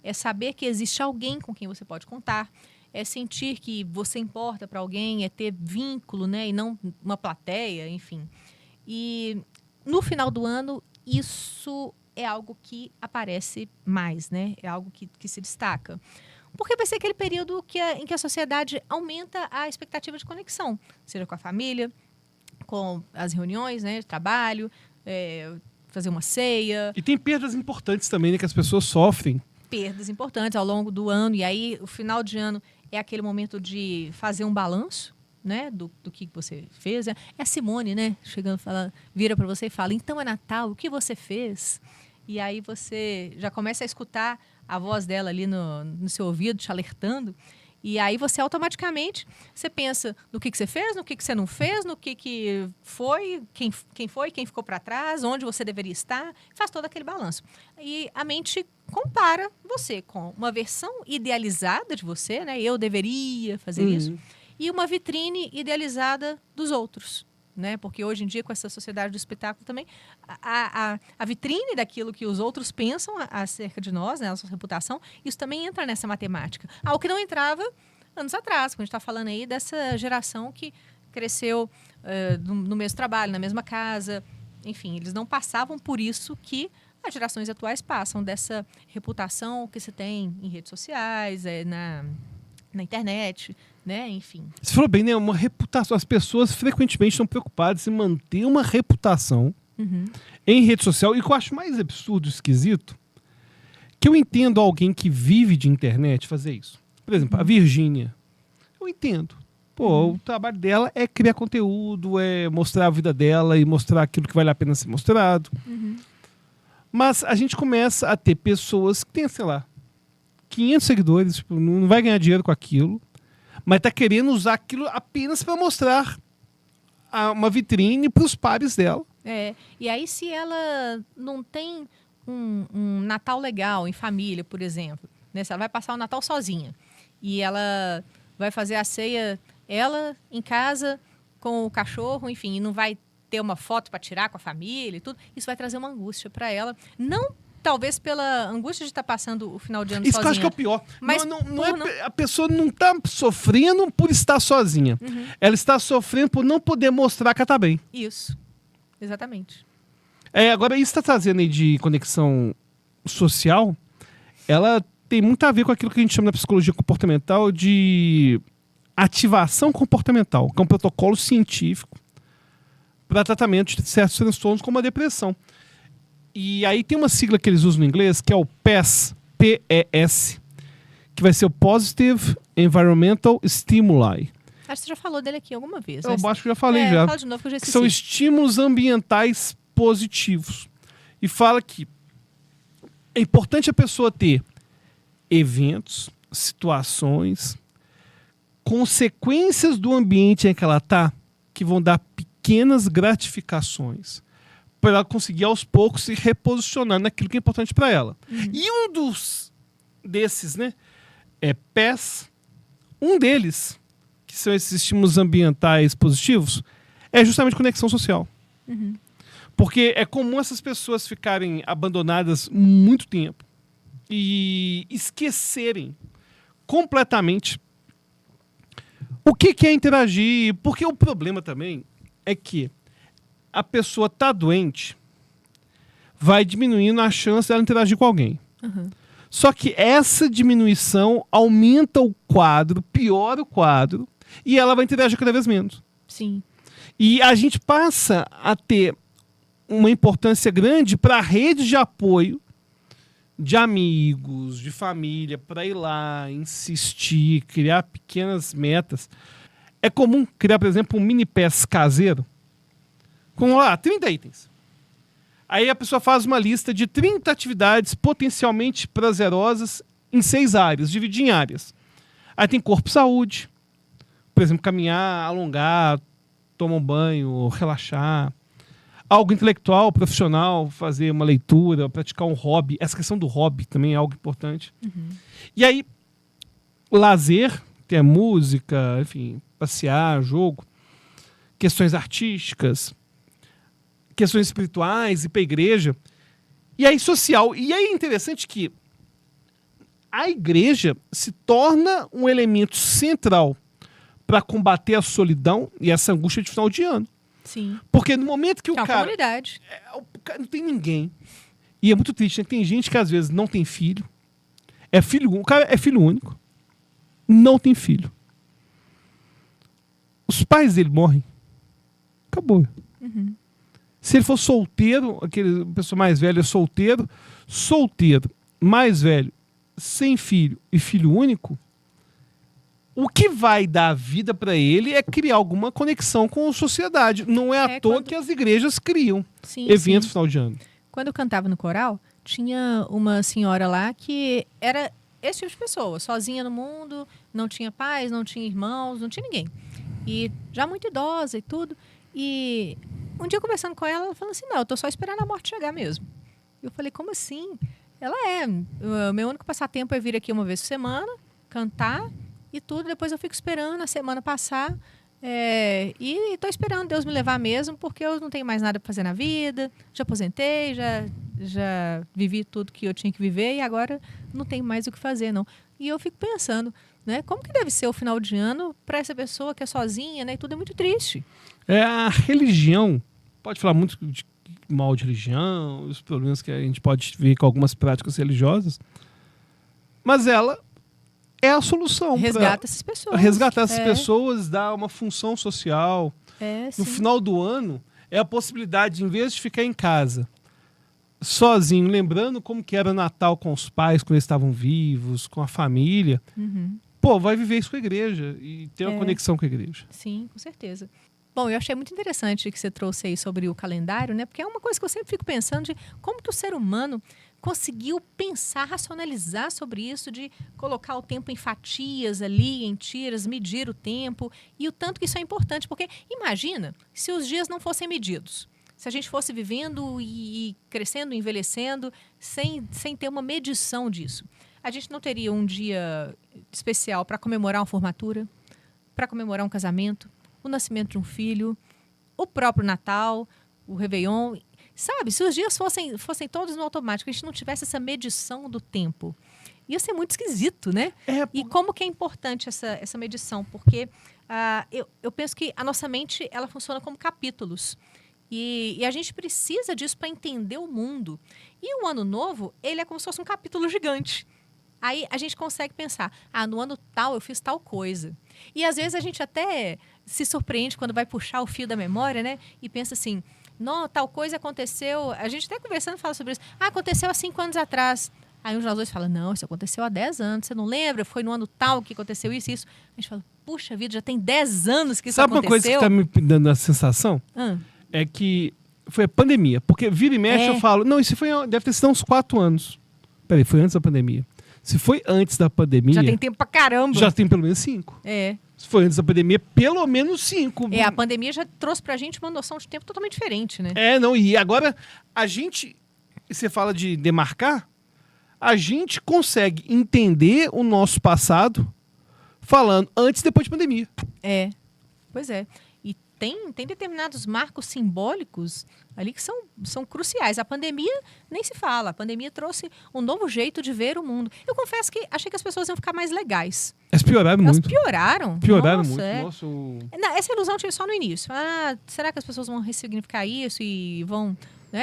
É saber que existe alguém com quem você pode contar. É sentir que você importa para alguém, é ter vínculo, né? E não uma plateia, enfim. E no final do ano, isso é algo que aparece mais, né? É algo que se destaca. Porque vai ser aquele período em que a sociedade aumenta a expectativa de conexão, seja com a família, com as reuniões, né, de trabalho, fazer uma ceia. E tem perdas importantes também, né, que as pessoas sofrem. Perdas importantes ao longo do ano. E aí, o final de ano é aquele momento de fazer um balanço, né, do que você fez. É a Simone, né, chegando, vira para você e fala, então é Natal, o que você fez? E aí você já começa a escutar a voz dela ali no seu ouvido, te alertando. E aí você automaticamente, você pensa no que você fez, no que você não fez, no que foi, quem foi, quem ficou para trás, onde você deveria estar, faz todo aquele balanço. E a mente compara você com uma versão idealizada de você, né? Eu deveria fazer isso. E uma vitrine idealizada dos outros, né? Porque hoje em dia, com essa sociedade do espetáculo também, a vitrine daquilo que os outros pensam acerca de nós, né? A nossa reputação, isso também entra nessa matemática. O que não entrava anos atrás, quando a gente está falando aí dessa geração que cresceu no mesmo trabalho, na mesma casa, enfim, eles não passavam por isso que as gerações atuais passam, dessa reputação que se tem em redes sociais, na internet, né? Enfim. Você falou bem, né? Uma reputação. As pessoas frequentemente estão preocupadas em manter uma reputação em rede social. E o que eu acho mais absurdo, esquisito, que eu entendo alguém que vive de internet fazer isso. Por exemplo, a Virgínia. Eu entendo. Pô, o trabalho dela é criar conteúdo, é mostrar a vida dela e mostrar aquilo que vale a pena ser mostrado. Mas a gente começa a ter pessoas que têm, sei lá, 500 seguidores, tipo, não vai ganhar dinheiro com aquilo, mas está querendo usar aquilo apenas para mostrar uma vitrine para os pares dela. E aí se ela não tem um Natal legal em família, por exemplo, né? Se ela vai passar o Natal sozinha e ela vai fazer a ceia ela em casa com o cachorro, enfim, e não vai ter uma foto para tirar com a família e tudo. Isso vai trazer uma angústia para ela. Não talvez pela angústia de estar passando o final de ano Isso sozinha. que eu acho que é o pior. Mas A pessoa não está sofrendo por estar sozinha. Ela está sofrendo por não poder mostrar que ela está bem. Isso, exatamente. Agora, isso está trazendo aí de conexão social, ela tem muito a ver com aquilo que a gente chama na psicologia comportamental de ativação comportamental, que é um protocolo científico para tratamento de certos transtornos como a depressão. E aí tem uma sigla que eles usam no inglês, que é o PES, P-E-S, que vai ser o Positive Environmental Stimuli. Acho que você já falou dele aqui alguma vez. Eu acho que eu já falei já. Fala de novo que eu já esqueci. São estímulos ambientais positivos. E fala que é importante a pessoa ter eventos, situações, consequências do ambiente em que ela está, que vão dar pequenas gratificações para ela conseguir aos poucos se reposicionar naquilo que é importante para ela. E um desses, né, é PES. Um deles, que são esses estímulos ambientais positivos, é justamente conexão social. Porque é comum essas pessoas ficarem abandonadas muito tempo e esquecerem completamente o que é interagir. Porque o problema também é que a pessoa tá doente, vai diminuindo a chance dela interagir com alguém. Só que essa diminuição aumenta o quadro, piora o quadro, e ela vai interagir cada vez menos. Sim. E a gente passa a ter uma importância grande para a rede de apoio de amigos, de família, para ir lá, insistir, criar pequenas metas. É comum criar, por exemplo, um mini PES caseiro com lá 30 itens. Aí a pessoa faz uma lista de 30 atividades potencialmente prazerosas em 6 áreas, dividir em áreas. Aí tem corpo e saúde, por exemplo, caminhar, alongar, tomar um banho, relaxar. Algo intelectual, profissional, fazer uma leitura, praticar um hobby. Essa questão do hobby também é algo importante. E aí, lazer, que é música, enfim, passear, jogo, questões artísticas, questões espirituais, ir para a igreja. E aí, social. E aí é interessante que a igreja se torna um elemento central para combater a solidão e essa angústia de final de ano. Sim. Porque no momento que É uma comunidade. o cara não tem ninguém. E é muito triste, né? Tem gente que às vezes não tem filho. O cara é filho único. Não tem filho. Os pais dele morrem. Acabou. Se ele for solteiro, aquele pessoa mais velha é solteiro, mais velho, sem filho e filho único, o que vai dar vida para ele é criar alguma conexão com a sociedade. Não é à toa que as igrejas criam eventos no final de ano. Quando eu cantava no coral, tinha uma senhora lá que era esse tipo de pessoa, sozinha no mundo, não tinha pais, não tinha irmãos, não tinha ninguém. E já muito idosa e tudo. E um dia conversando com ela, ela falou assim, não, eu tô só esperando a morte chegar mesmo. Eu falei, como assim? Ela o meu único passatempo é vir aqui uma vez por semana, cantar e tudo, depois eu fico esperando a semana passar e tô esperando Deus me levar mesmo, porque eu não tenho mais nada para fazer na vida, já aposentei, já vivi tudo que eu tinha que viver e agora não tenho mais o que fazer, não. E eu fico pensando, né, como que deve ser o final de ano para essa pessoa que é sozinha, né, e tudo é muito triste. A religião, pode falar muito de mal de religião, os problemas que a gente pode ver com algumas práticas religiosas, mas ela é a solução. Resgata essas pessoas. Resgatar essas pessoas, dar uma função social. No final do ano, é a possibilidade, em vez de ficar em casa, sozinho, lembrando como que era Natal com os pais, quando eles estavam vivos, com a família, vai viver isso com a igreja e ter uma conexão com a igreja. Sim, com certeza. Bom, eu achei muito interessante que você trouxe aí sobre o calendário, né? Porque é uma coisa que eu sempre fico pensando de como que o ser humano conseguiu pensar, racionalizar sobre isso, de colocar o tempo em fatias ali, em tiras, medir o tempo e o tanto que isso é importante. Porque imagina se os dias não fossem medidos. Se a gente fosse vivendo e crescendo, envelhecendo, sem ter uma medição disso. a gente não teria um dia especial para comemorar uma formatura, para comemorar um casamento, o nascimento de um filho, o próprio Natal, o Réveillon. Sabe, se os dias fossem todos no automático, a gente não tivesse essa medição do tempo, ia ser muito esquisito, né? E como que é importante essa medição? Porque eu penso que a nossa mente ela funciona como capítulos. E a gente precisa disso para entender o mundo. E o ano novo, ele é como se fosse um capítulo gigante. Aí a gente consegue pensar, no ano tal eu fiz tal coisa. E às vezes a gente até se surpreende quando vai puxar o fio da memória, né? E pensa assim, não, tal coisa aconteceu... A gente até conversando fala sobre isso. Aconteceu há 5 anos atrás. Aí um de nós dois fala, não, isso aconteceu há 10 anos. Você não lembra? Foi no ano tal que aconteceu isso e isso. A gente fala, puxa vida, já tem 10 anos que isso Sabe aconteceu. Sabe uma coisa que está me dando a sensação? É que foi a pandemia. Porque vira e mexe eu falo, não, isso deve ter sido uns 4 anos. Peraí, foi antes da pandemia. Se foi antes da pandemia... Já tem tempo pra caramba. Já tem pelo menos 5. Se foi antes da pandemia, pelo menos 5. A pandemia já trouxe pra gente uma noção de tempo totalmente diferente, né? E agora a gente... Você fala de demarcar, a gente consegue entender o nosso passado falando antes e depois de pandemia. Pois é. E tem determinados marcos simbólicos ali que são cruciais. A pandemia nem se fala. A pandemia trouxe um novo jeito de ver o mundo. Eu confesso que achei que as pessoas iam ficar mais legais. Elas pioraram muito. Pioraram. Pioraram muito. Nossa, essa ilusão tive só no início. Será que as pessoas vão ressignificar isso e vão...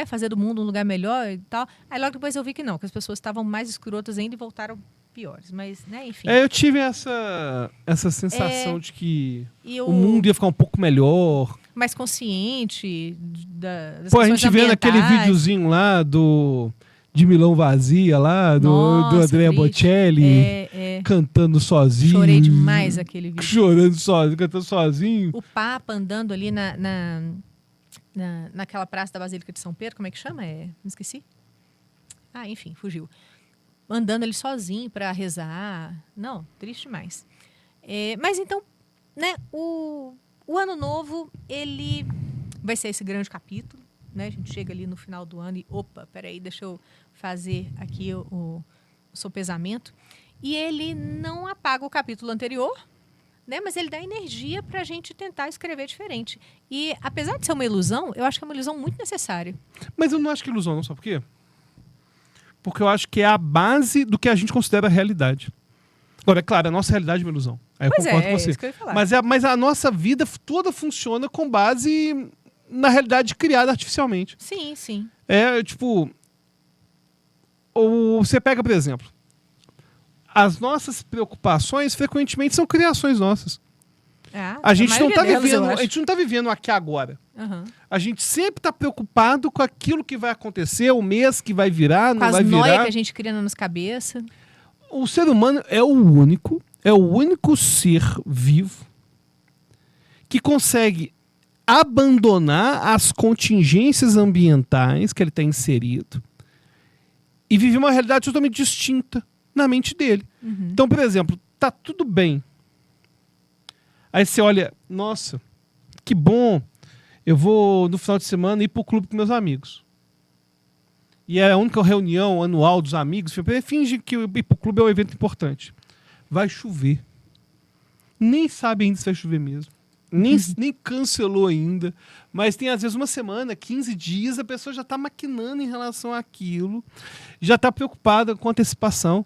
fazer do mundo um lugar melhor e tal. Aí logo depois eu vi que não, que as pessoas estavam mais escrotas ainda e voltaram piores. Mas, enfim. Eu tive essa sensação de que o mundo ia ficar um pouco melhor. Mais consciente das a gente vendo aquele videozinho lá de Milão Vazia lá, do Andrea Bocelli, cantando sozinho. Chorei demais aquele vídeo. Chorando sozinho, cantando sozinho. O Papa andando ali naquela praça da Basílica de São Pedro, como é que chama? Me esqueci. Enfim, fugiu. Andando ali sozinho para rezar. Não, triste demais. Mas então, né, o Ano Novo, ele vai ser esse grande capítulo, né? A gente chega ali no final do ano e, peraí, deixa eu fazer aqui o sopesamento. E ele não apaga o capítulo anterior, né? Mas ele dá energia para a gente tentar escrever diferente. E, apesar de ser uma ilusão, eu acho que é uma ilusão muito necessária. Mas eu não acho que é ilusão, não. Sabe por quê? Porque eu acho que é a base do que a gente considera a realidade. Agora, é claro, a nossa realidade é uma ilusão. Aí eu concordo com você. Isso que eu ia falar. Mas a nossa vida toda funciona com base na realidade criada artificialmente. Sim, sim. Você pega, por exemplo, as nossas preocupações frequentemente são criações nossas. A gente não está vivendo aqui agora. A gente sempre está preocupado com aquilo que vai acontecer, o mês que vai virar, não vai virar. Com as noias que a gente cria na nossa cabeça. O ser humano é o único ser vivo que consegue abandonar as contingências ambientais que ele está inserido e viver uma realidade totalmente distinta na mente dele. Então, por exemplo, tá tudo bem. Aí você olha, nossa, que bom, eu vou no final de semana ir pro clube com meus amigos. E é a única reunião anual dos amigos, finge que ir pro clube é um evento importante. Vai chover. Nem sabe ainda se vai chover mesmo. Nem cancelou ainda. Mas tem às vezes uma semana, 15 dias, a pessoa já está maquinando em relação àquilo. Já está preocupada com antecipação.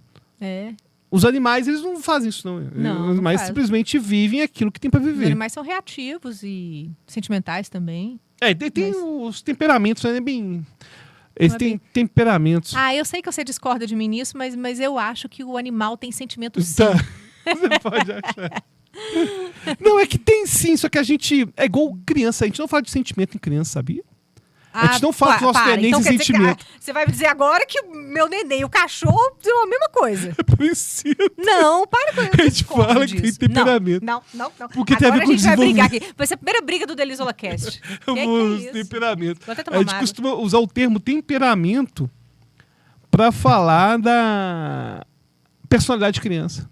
Os animais, eles não fazem isso, não. Os animais simplesmente vivem aquilo que tem para viver. Os animais são reativos e sentimentais também. Tem os temperamentos, né? Eles têm temperamentos. Eu sei que você discorda de mim nisso, mas eu acho que o animal tem sentimentos sim. Você pode achar. Não, é que tem sim, só que a gente... É igual criança, a gente não fala de sentimento em criança, sabia? A gente não fala dos nossos nenéns em sentimento. Você vai me dizer agora que o meu neném e o cachorro são a mesma coisa. Precisa. Não, para com isso. A gente fala que tem temperamento. Não. Porque tem a ver com a gente vai brigar aqui. Vai ser a primeira briga do Delisola Cast. Temperamento. A gente costuma usar o termo temperamento para falar da personalidade de criança.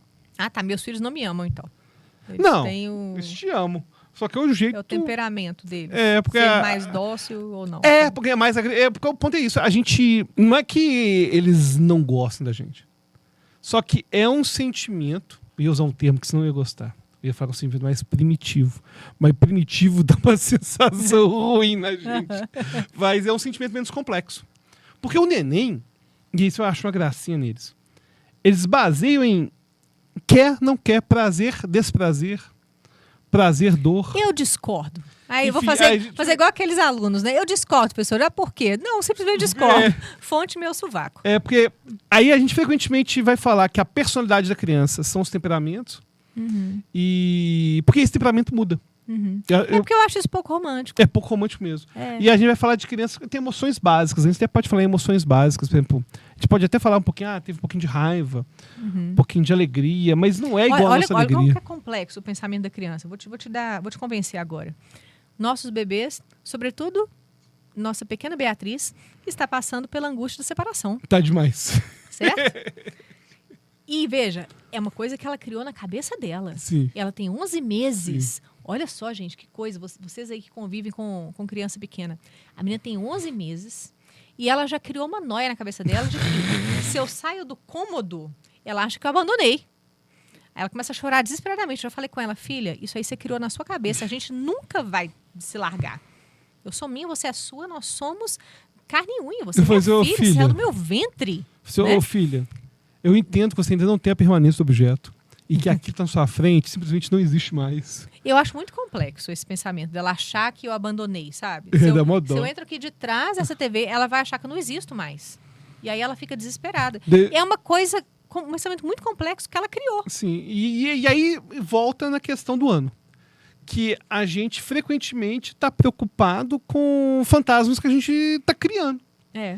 Tá. Meus filhos não me amam, então. Eles te amam. Só que é o jeito... É o temperamento deles. Porque ser mais dócil ou não. Porque é mais... Porque o ponto é isso. A gente... Não é que eles não gostem da gente. Só que é um sentimento, eu ia usar um termo que senão eu ia gostar. Eu ia falar um sentimento mais primitivo. Mas primitivo dá uma sensação ruim na gente. Mas é um sentimento menos complexo. Porque o neném, e isso eu acho uma gracinha neles, eles baseiam em quer, não quer, prazer, desprazer, prazer, dor. Eu discordo. Aí eu vou Enfim, fazer igual aqueles alunos, né? Eu discordo, professor. Ah, por quê? Não, simplesmente discordo. É. Fonte meu sovaco. É, porque aí a gente frequentemente vai falar que a personalidade da criança são os temperamentos. E porque esse temperamento muda. É porque eu acho isso pouco romântico. É pouco romântico mesmo. É. E a gente vai falar de crianças que têm emoções básicas. A gente até pode falar em emoções básicas, por exemplo. A gente pode até falar um pouquinho, teve um pouquinho de raiva, um pouquinho de alegria, mas não é igual a nossa olha alegria. como que é complexo o pensamento da criança. Vou te convencer agora. Nossos bebês, sobretudo nossa pequena Beatriz, está passando pela angústia da separação. Tá demais. Certo? E veja, é uma coisa que ela criou na cabeça dela. Sim. Ela tem 11 meses. Olha só, gente, que coisa. Vocês aí que convivem com criança pequena. A menina tem 11 meses e ela já criou uma noia na cabeça dela de que se eu saio do cômodo, ela acha que eu abandonei. Aí ela começa a chorar desesperadamente. Eu já falei com ela, filha, isso aí você criou na sua cabeça. A gente nunca vai se largar. Eu sou minha, você é sua, nós somos carne e unha. Você é minha filha, você é do meu ventre. Ô, filha, eu entendo que você ainda não tem a permanência do objeto e que aqui está na sua frente simplesmente não existe mais. Eu acho muito complexo esse pensamento dela achar que eu abandonei, sabe? É, Se dá mó dó. eu entro aqui de trás dessa TV, ela vai achar que eu não existo mais. E aí ela fica desesperada. De- É uma coisa, um pensamento muito complexo que ela criou. Sim, e aí volta na questão do ano. Que a gente frequentemente está preocupado com fantasmas que a gente está criando. É.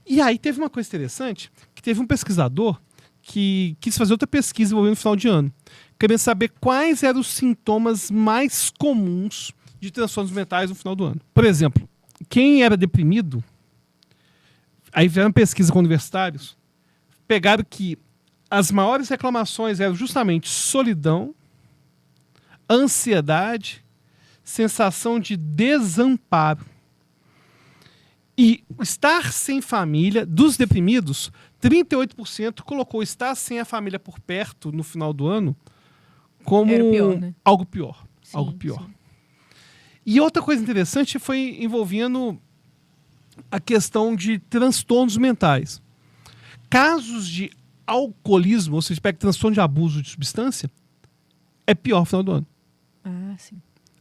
E aí teve uma coisa interessante, que teve um pesquisador que quis fazer outra pesquisa envolvendo no final de ano, querendo saber quais eram os sintomas mais comuns de transtornos mentais no final do ano. Por exemplo, quem era deprimido, aí fizeram pesquisa com universitários, pegaram que as maiores reclamações eram justamente solidão, ansiedade, sensação de desamparo. E estar sem família, dos deprimidos, 38% colocou estar sem a família por perto no final do ano como Era pior, né? algo pior. Sim, Algo pior. sim. E outra coisa interessante foi envolvendo a questão de transtornos mentais. Casos de alcoolismo, ou seja, pega transtorno de abuso de substância, é pior no final do ano. Ah, sim.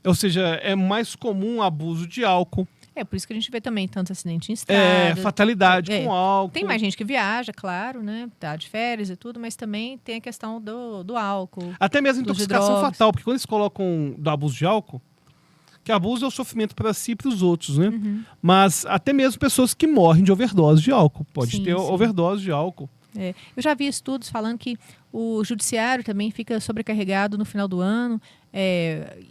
Ou seja, é mais comum abuso de álcool, É por isso que a gente vê também tanto acidente em estrada. fatalidade É. com álcool. Tem mais gente que viaja, claro, né? Tá de férias e tudo, mas também tem a questão do álcool. Até mesmo Dos intoxicação drogas. fatal, porque quando eles colocam do abuso de álcool, que abuso é o sofrimento para si e para os outros, né? Mas até mesmo pessoas que morrem de overdose de álcool. Pode Sim, ter sim. overdose de álcool. É, eu já vi estudos falando que o judiciário também fica sobrecarregado no final do ano.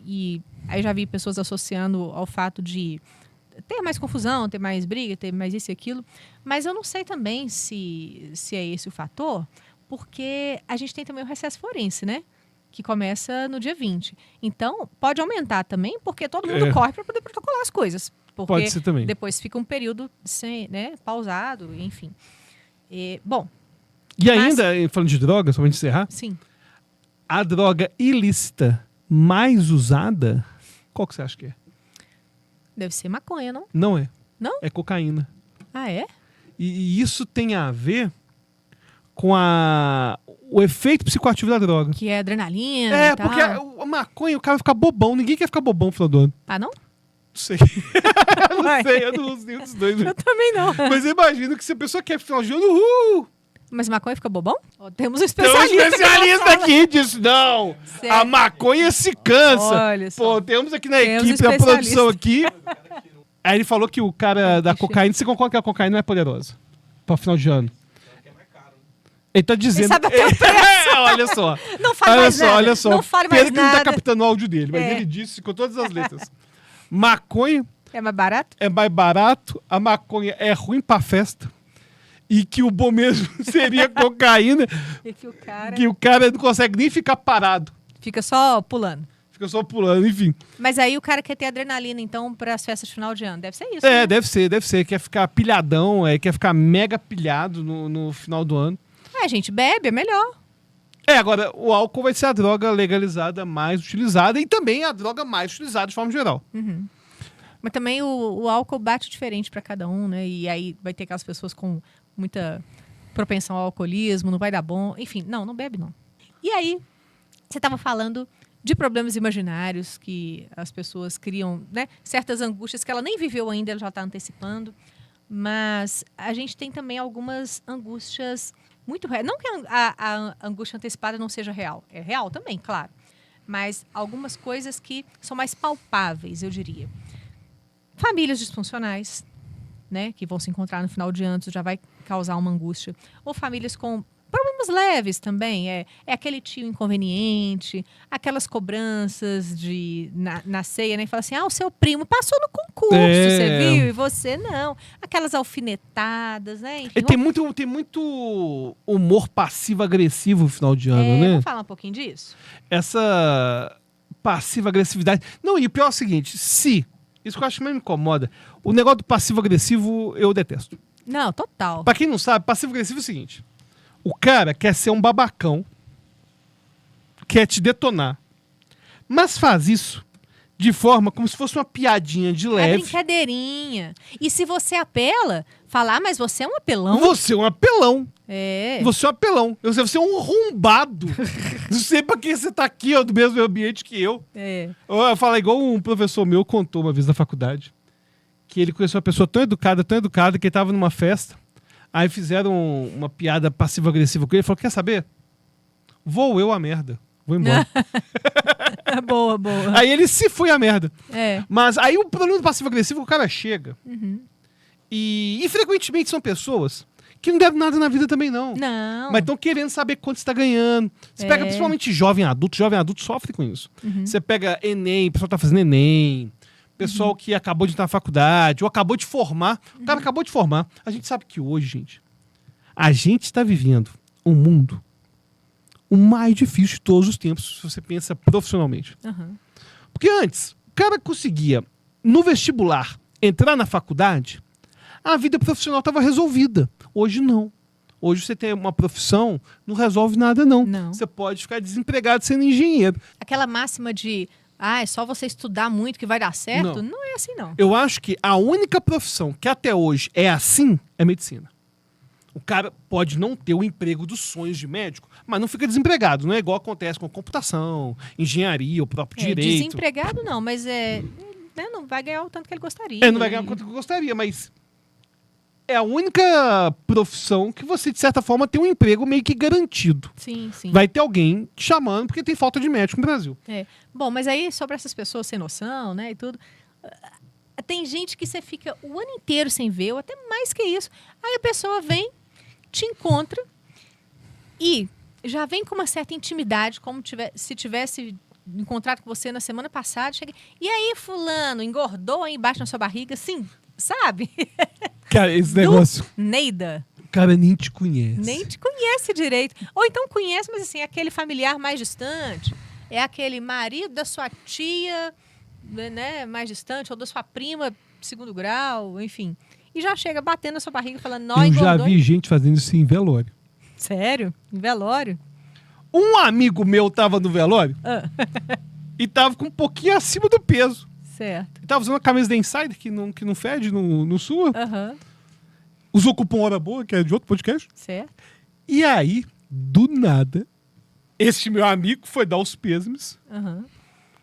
E aí já vi pessoas associando ao fato de ter mais confusão, ter mais briga, ter mais isso e aquilo. Mas eu não sei também se é esse o fator, porque a gente tem também o recesso forense, né? Que começa no dia 20. Então, pode aumentar também, porque todo mundo corre para poder protocolar as coisas. Porque Pode ser também. depois fica um período sem, né, pausado, enfim. Bom, E ainda, falando de droga, só pra gente encerrar, sim. a droga ilícita mais usada, qual que você acha que é? Deve ser maconha, não? Não é. Não? É cocaína. Ah, é? E isso tem a ver com o efeito psicoativo da droga. Que é adrenalina e tal. Porque a maconha, o cara vai ficar bobão. Ninguém quer ficar bobão no final do ano. Ah, não? Não sei. Não sei, eu não uso nenhum dos dois. Eu também não. Mas eu imagino que se a pessoa quer final de ano, Mas maconha fica bobão? Ó, temos um tem um especialista. especialista aqui disso. Não, Sério? a maconha se cansa. Olha só. Pô, temos aqui na Temos equipe, a especialista. produção aqui. Aí ele falou que o cara da cocaína, você concorda que a cocaína não é poderosa? Pra final de ano. Ele tá dizendo... Ele sabe até o preço. Olha só. Não fale mais nada. Olha só. Não fale mais Pena que não tá nada. captando o áudio dele, mas É. ele disse com todas as letras. Maconha É mais barato? é mais barato, a maconha é ruim pra festa, e que o bom mesmo seria cocaína, E que o cara que o cara não consegue nem ficar parado. fica só pulando. Fica só pulando, enfim. Mas aí o cara quer ter adrenalina, então, para as festas de final de ano. Deve ser isso, né? Deve ser. Quer ficar pilhadão, quer ficar mega pilhado no final do ano. gente, bebe, é melhor. Agora, o álcool vai ser a droga legalizada mais utilizada e também a droga mais utilizada de forma geral. Uhum. Mas também o álcool bate diferente para cada um, né? E aí vai ter aquelas pessoas com muita propensão ao alcoolismo, não vai dar bom. Enfim, não bebe não. E aí, você estava falando de problemas imaginários que as pessoas criam, né? Certas angústias que ela nem viveu ainda, ela já está antecipando. Mas a gente tem também algumas angústias muito reais. Não que a angústia antecipada não seja real. É real também, claro. Mas algumas coisas que são mais palpáveis, eu diria. Famílias disfuncionais, né, que vão se encontrar no final de ano, já vai causar uma angústia. Ou famílias com problemas leves também. É aquele tio inconveniente, aquelas cobranças na ceia, né? Fala assim, o seu primo passou no concurso, você viu? E você não. Aquelas alfinetadas, né? Enfim, tem muito humor passivo-agressivo no final de ano, né? Vamos falar um pouquinho disso? Essa passiva-agressividade. Não, e o pior é o seguinte, isso que eu acho que mais me incomoda, o negócio do passivo-agressivo eu detesto. Não, total. Pra quem não sabe, passivo-agressivo é o seguinte, o cara quer ser um babacão, quer te detonar, mas faz isso de forma como se fosse uma piadinha de leve. É brincadeirinha. E se você apela, falar, mas você é um apelão. Você é um apelão. Você é um apelão. Você é um arrombado. Não sei pra que você tá aqui, do mesmo ambiente que eu. Eu falo igual um professor meu contou uma vez na faculdade, que ele conheceu uma pessoa tão educada, que ele tava numa festa, aí fizeram uma piada passiva-agressiva com ele, ele falou, quer saber? Vou eu a merda. Vou embora. Boa. Aí ele se foi a merda. É. Mas aí o problema do passivo-agressivo, o cara chega. Uhum. E frequentemente são pessoas que não devem nada na vida também, não. Não. Mas estão querendo saber quanto você está ganhando. Você pega principalmente jovem adulto sofre com isso. Uhum. Você pega Enem, o pessoal tá fazendo Enem, pessoal que acabou de entrar na faculdade, ou acabou de formar. O cara acabou de formar. A gente sabe que hoje, gente, a gente está vivendo um mundo o mais difícil de todos os tempos, se você pensa profissionalmente. Uhum. Porque antes, o cara conseguia, no vestibular, entrar na faculdade, a vida profissional estava resolvida. Hoje não. Hoje você tem uma profissão, não resolve nada não. Você pode ficar desempregado sendo engenheiro. Aquela máxima de, é só você estudar muito que vai dar certo, não é assim não. Eu acho que a única profissão que até hoje é assim é medicina. O cara pode não ter o emprego dos sonhos de médico, mas não fica desempregado. Não é igual acontece com computação, engenharia, o próprio direito. Desempregado não, mas não vai ganhar o tanto que ele gostaria. Não vai ganhar o quanto que ele gostaria, mas é a única profissão que você, de certa forma, tem um emprego meio que garantido. Sim. Vai ter alguém te chamando porque tem falta de médico no Brasil. Bom, mas aí sobre essas pessoas sem noção, né, e tudo... Tem gente que você fica o ano inteiro sem ver, ou até mais que isso. Aí a pessoa vem, te encontra e já vem com uma certa intimidade, como se tivesse encontrado com você na semana passada. Chega, e aí, fulano, engordou aí embaixo na sua barriga? Assim, sabe? Cara, esse negócio... Neida. O cara nem te conhece. Nem te conhece direito. Ou então conhece, mas assim, aquele familiar mais distante. É aquele marido da sua tia, né, mais distante, ou da sua prima, segundo grau, enfim. E já chega batendo na sua barriga falando, nó, engordou. Eu já vi gente fazendo isso em velório. Sério? Em velório? Um amigo meu tava no velório e tava com um pouquinho acima do peso. Certo. E tava usando uma camisa da Insider, que não fede, no sua. Uhum. Usou o cupom Hora Boa, que é de outro podcast. Certo. E aí, do nada, esse meu amigo foi dar os pêsames. Uhum.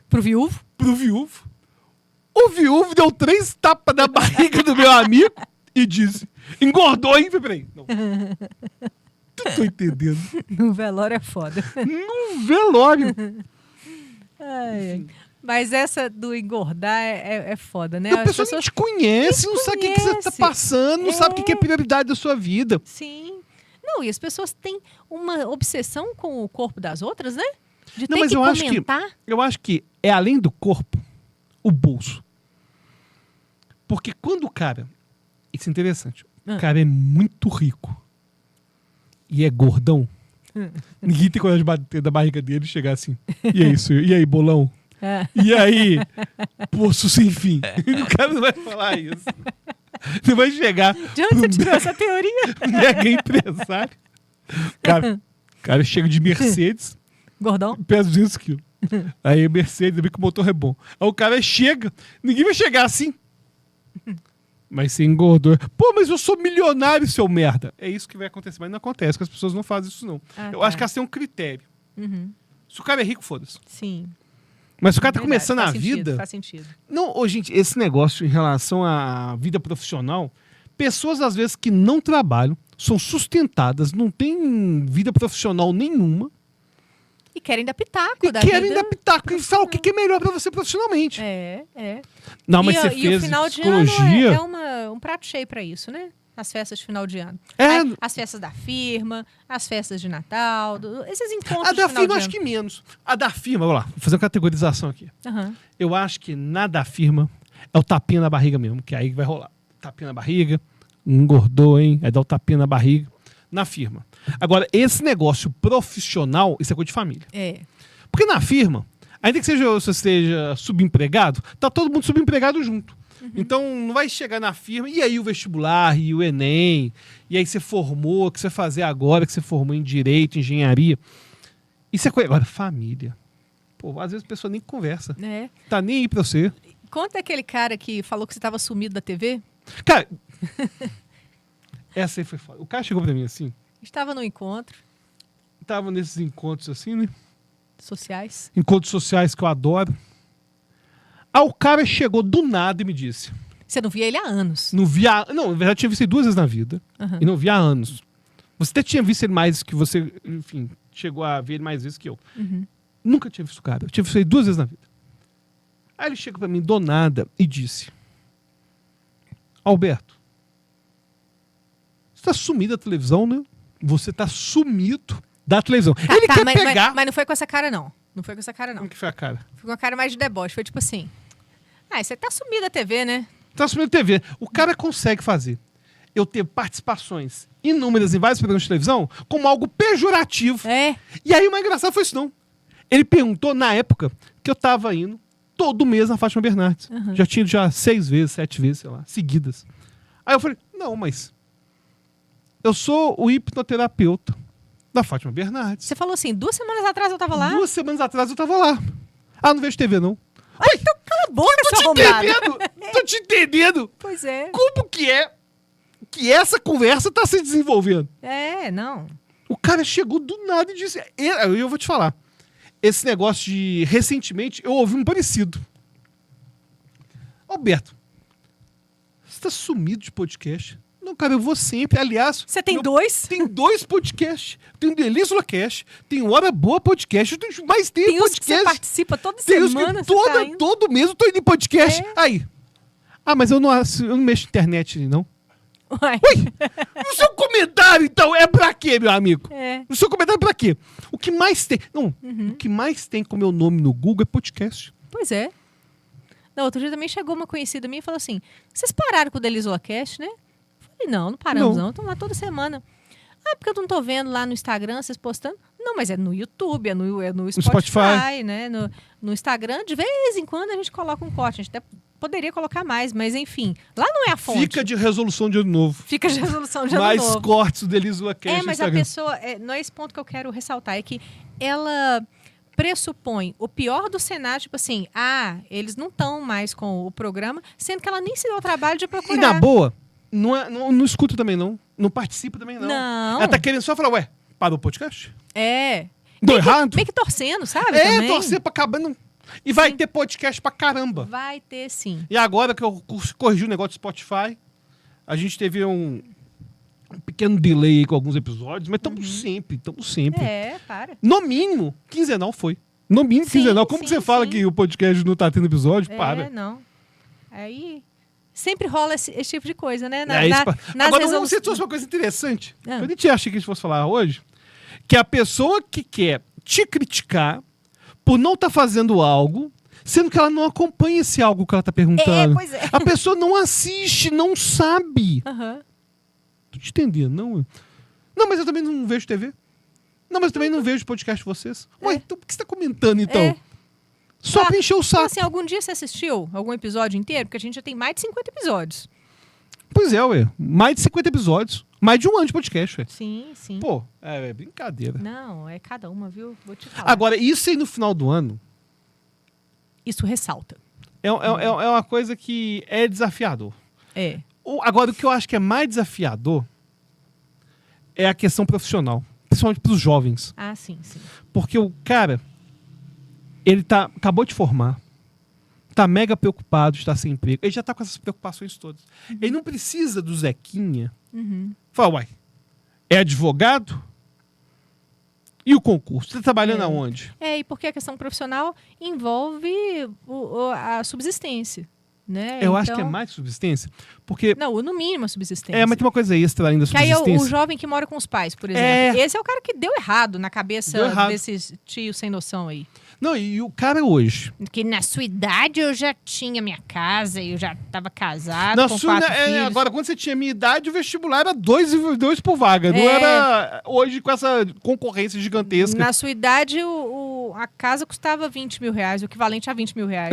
Pro viúvo? Pro viúvo. O viúvo deu 3 tapas na barriga do meu amigo e disse, engordou, hein? Peraí. Não. Tu tô entendendo. No velório é foda. No velório. Ai. Mas essa do engordar é foda, né? A pessoa não te conhece, não sabe o que você tá passando, não sabe o que é prioridade da sua vida. Sim. Não, e as pessoas têm uma obsessão com o corpo das outras, né? De não, ter mas que eu comentar. Eu acho que é além do corpo, o bolso. Porque quando o cara... Isso é interessante. O cara é muito rico e é gordão. Ninguém tem coragem de bater da barriga dele e chegar assim. E aí, bolão? E aí, poço sem fim? O cara não vai falar isso. Não vai chegar. De onde você tirou essa teoria? Mega empresário. Cara chega de Mercedes, Gordão? pesa 200 quilos. Aí Mercedes, vê que o motor é bom. Aí o cara chega, ninguém vai chegar assim. Mas você engordou. Pô, mas eu sou milionário, seu merda. É isso que vai acontecer. Mas não acontece, que as pessoas não fazem isso, não. Eu acho que elas têm um critério. Se o cara é rico, foda-se. Sim. Mas se o cara tá Verdade, começando faz a sentido, vida... Faz sentido. Não, ô, gente, esse negócio em relação à vida profissional, pessoas às vezes que não trabalham, são sustentadas, não têm vida profissional nenhuma, E querem dar pitaco e da querem vida. dar pitaco e falar o que é melhor pra você profissionalmente. É. Não, mas e, você e fez o final de psicologia... ano um prato cheio pra isso, né? As festas de final de ano. É. Aí, as festas da firma, as festas de Natal, esses encontros A de da final firma de acho ano. que menos. A da firma, vamos lá, vou fazer uma categorização aqui. Aham. Eu acho que na da firma é o tapinha na barriga mesmo, que é aí que vai rolar. Tapinha na barriga, engordou, hein? Aí dá o tapinha na barriga na firma. Agora, esse negócio profissional, isso é coisa de família. É. Porque na firma, ainda que você esteja subempregado, tá todo mundo subempregado junto. Então não vai chegar na firma, e aí o vestibular, e o Enem, e aí você formou, o que você vai fazer agora, que você formou em Direito, Engenharia. Isso é coisa. Agora, família. Pô, às vezes a pessoa nem conversa. É. Tá nem aí pra você. Conta aquele cara que falou que você estava sumido da TV. Cara, essa aí foi foda. O cara chegou pra mim assim, Estava no encontro tava nesses encontros assim, né? sociais. Encontros sociais que eu adoro. Aí o cara chegou do nada e me disse: Você não via ele há anos. não via. Não, na verdade, eu tinha visto ele 2 vezes na vida. Aham. E não via há anos. Você até tinha visto ele mais que você, enfim, chegou a ver ele mais vezes que eu. Nunca tinha visto o cara. Eu tinha visto ele 2 vezes na vida. Aí ele chega pra mim do nada e disse: Alberto, você tá sumido da televisão, né? Você tá sumido da televisão. Ele quer pegar. Mas não foi com essa cara, não. Não foi com essa cara, não. Como que foi a cara? Foi com a cara mais de deboche. Foi tipo assim. Ah, você tá sumido da TV, né? Tá sumindo da TV. O cara consegue fazer eu ter participações inúmeras em vários programas de televisão como algo pejorativo. É. E aí o mais engraçado foi isso, não. Ele perguntou na época que eu tava indo todo mês na Fátima Bernardes. Já tinha ido 6 vezes, 7 vezes, sei lá, seguidas. Aí eu falei, não, mas eu sou o hipnoterapeuta da Fátima Bernardes. Você falou assim, 2 semanas atrás eu tava lá. 2 semanas atrás eu tava lá. Ah, não vejo TV, não. Ai, então cala a boca, Tô seu te arrombado. entendendo! Tô te entendendo! Pois é. Como que é que essa conversa tá se desenvolvendo? É, não. O cara chegou do nada e disse... Eu vou te falar. Esse negócio de... Recentemente, eu ouvi um parecido. Alberto, você tá sumido de podcast? Não, cara, eu vou sempre. Aliás... Você tem 2? Tem 2 podcasts. Tem o Delícia Cast, tem o Hora Boa Podcast, mas tem Tem os que você podcast. participa toda Tem os semana. que você tá indo. todo mês eu tô indo em podcast. É. Aí. Ah, mas eu não mexo na internet, não. Uai. O seu comentário, então, é pra quê, meu amigo? É. O seu comentário é pra quê? O que mais tem... Não, o que mais tem com o meu nome no Google é podcast. Pois é. Não, outro dia também chegou uma conhecida minha e falou assim, vocês pararam com o Delizolacast, né? Eu falei, não paramos não. Estamos lá toda semana. Ah, porque eu não tô vendo lá no Instagram, vocês postando. Não, mas é no YouTube, é no Spotify, né? No Instagram, de vez em quando a gente coloca um corte. A gente até poderia colocar mais, mas enfim. Lá não é a fonte. Fica de resolução de ano novo. Fica de resolução de ano Mais novo. cortes do Delícia Cast no Mas a Instagram. pessoa... não é esse ponto que eu quero ressaltar. É que ela pressupõe o pior do cenário, tipo assim, eles não estão mais com o programa, sendo que ela nem se deu o trabalho de procurar. E na boa, não escuta também, não. Não participa também, não. Não. Ela tá querendo só falar, ué, parou o podcast? É. Deu errado? Meio que torcendo, sabe? É, também. torcer pra acabar. E vai ter podcast pra caramba. Vai ter, sim. E agora que eu corrigi o negócio do Spotify, a gente teve um pequeno delay aí com alguns episódios, mas estamos sempre. É, para. No mínimo, quinzenal foi. No mínimo, Sim, quinzenal. Como sim, que você fala sim. que o podcast não tá tendo episódio? Para. Não. Aí sempre rola esse tipo de coisa, né? Agora, você trouxe uma coisa interessante. Eu nem tinha achado que a gente fosse falar hoje. Que a pessoa que quer te criticar por não estar fazendo algo, sendo que ela não acompanha esse algo que ela tá perguntando. Pois é. A pessoa não assiste, não sabe. Tô te entendendo, não? Não, mas eu também não vejo TV. Não, mas eu também não vejo podcast de vocês. Ué, então por que você tá comentando, então? Só pra encher o saco. Então, assim, algum dia você assistiu algum episódio inteiro? Porque a gente já tem mais de 50 episódios. Pois é, ué. Mais de 50 episódios. Mais de um ano de podcast, ué. Sim, sim. Pô, é brincadeira. Não, é cada uma, viu? Vou te falar. Agora, isso aí no final do ano Isso ressalta. é uma coisa que é desafiador. É. Agora, o que eu acho que é mais desafiador é a questão profissional. Principalmente para os jovens. Ah, sim, sim. Porque o cara, ele acabou de formar, tá mega preocupado de estar sem emprego. Ele já tá com essas preocupações todas. Ele não precisa do Zequinha. Fala, uai, é advogado? E o concurso? Você tá trabalhando aonde? E porque a questão profissional envolve a subsistência, né? Eu acho que é mais subsistência. Porque... Não, no mínimo a subsistência. mas tem uma coisa extra ainda, Que aí subsistência. o jovem que mora com os pais, por exemplo. Esse é o cara que deu errado na cabeça desses tios sem noção aí. Não, e o cara hoje... Que na sua idade eu já tinha minha casa, eu já estava casado com 4 filhos. Agora, quando você tinha minha idade, o vestibular era 2 por vaga. Não era hoje com essa concorrência gigantesca. Na sua idade, a casa custava 20 mil reais, o equivalente a 20 mil reais.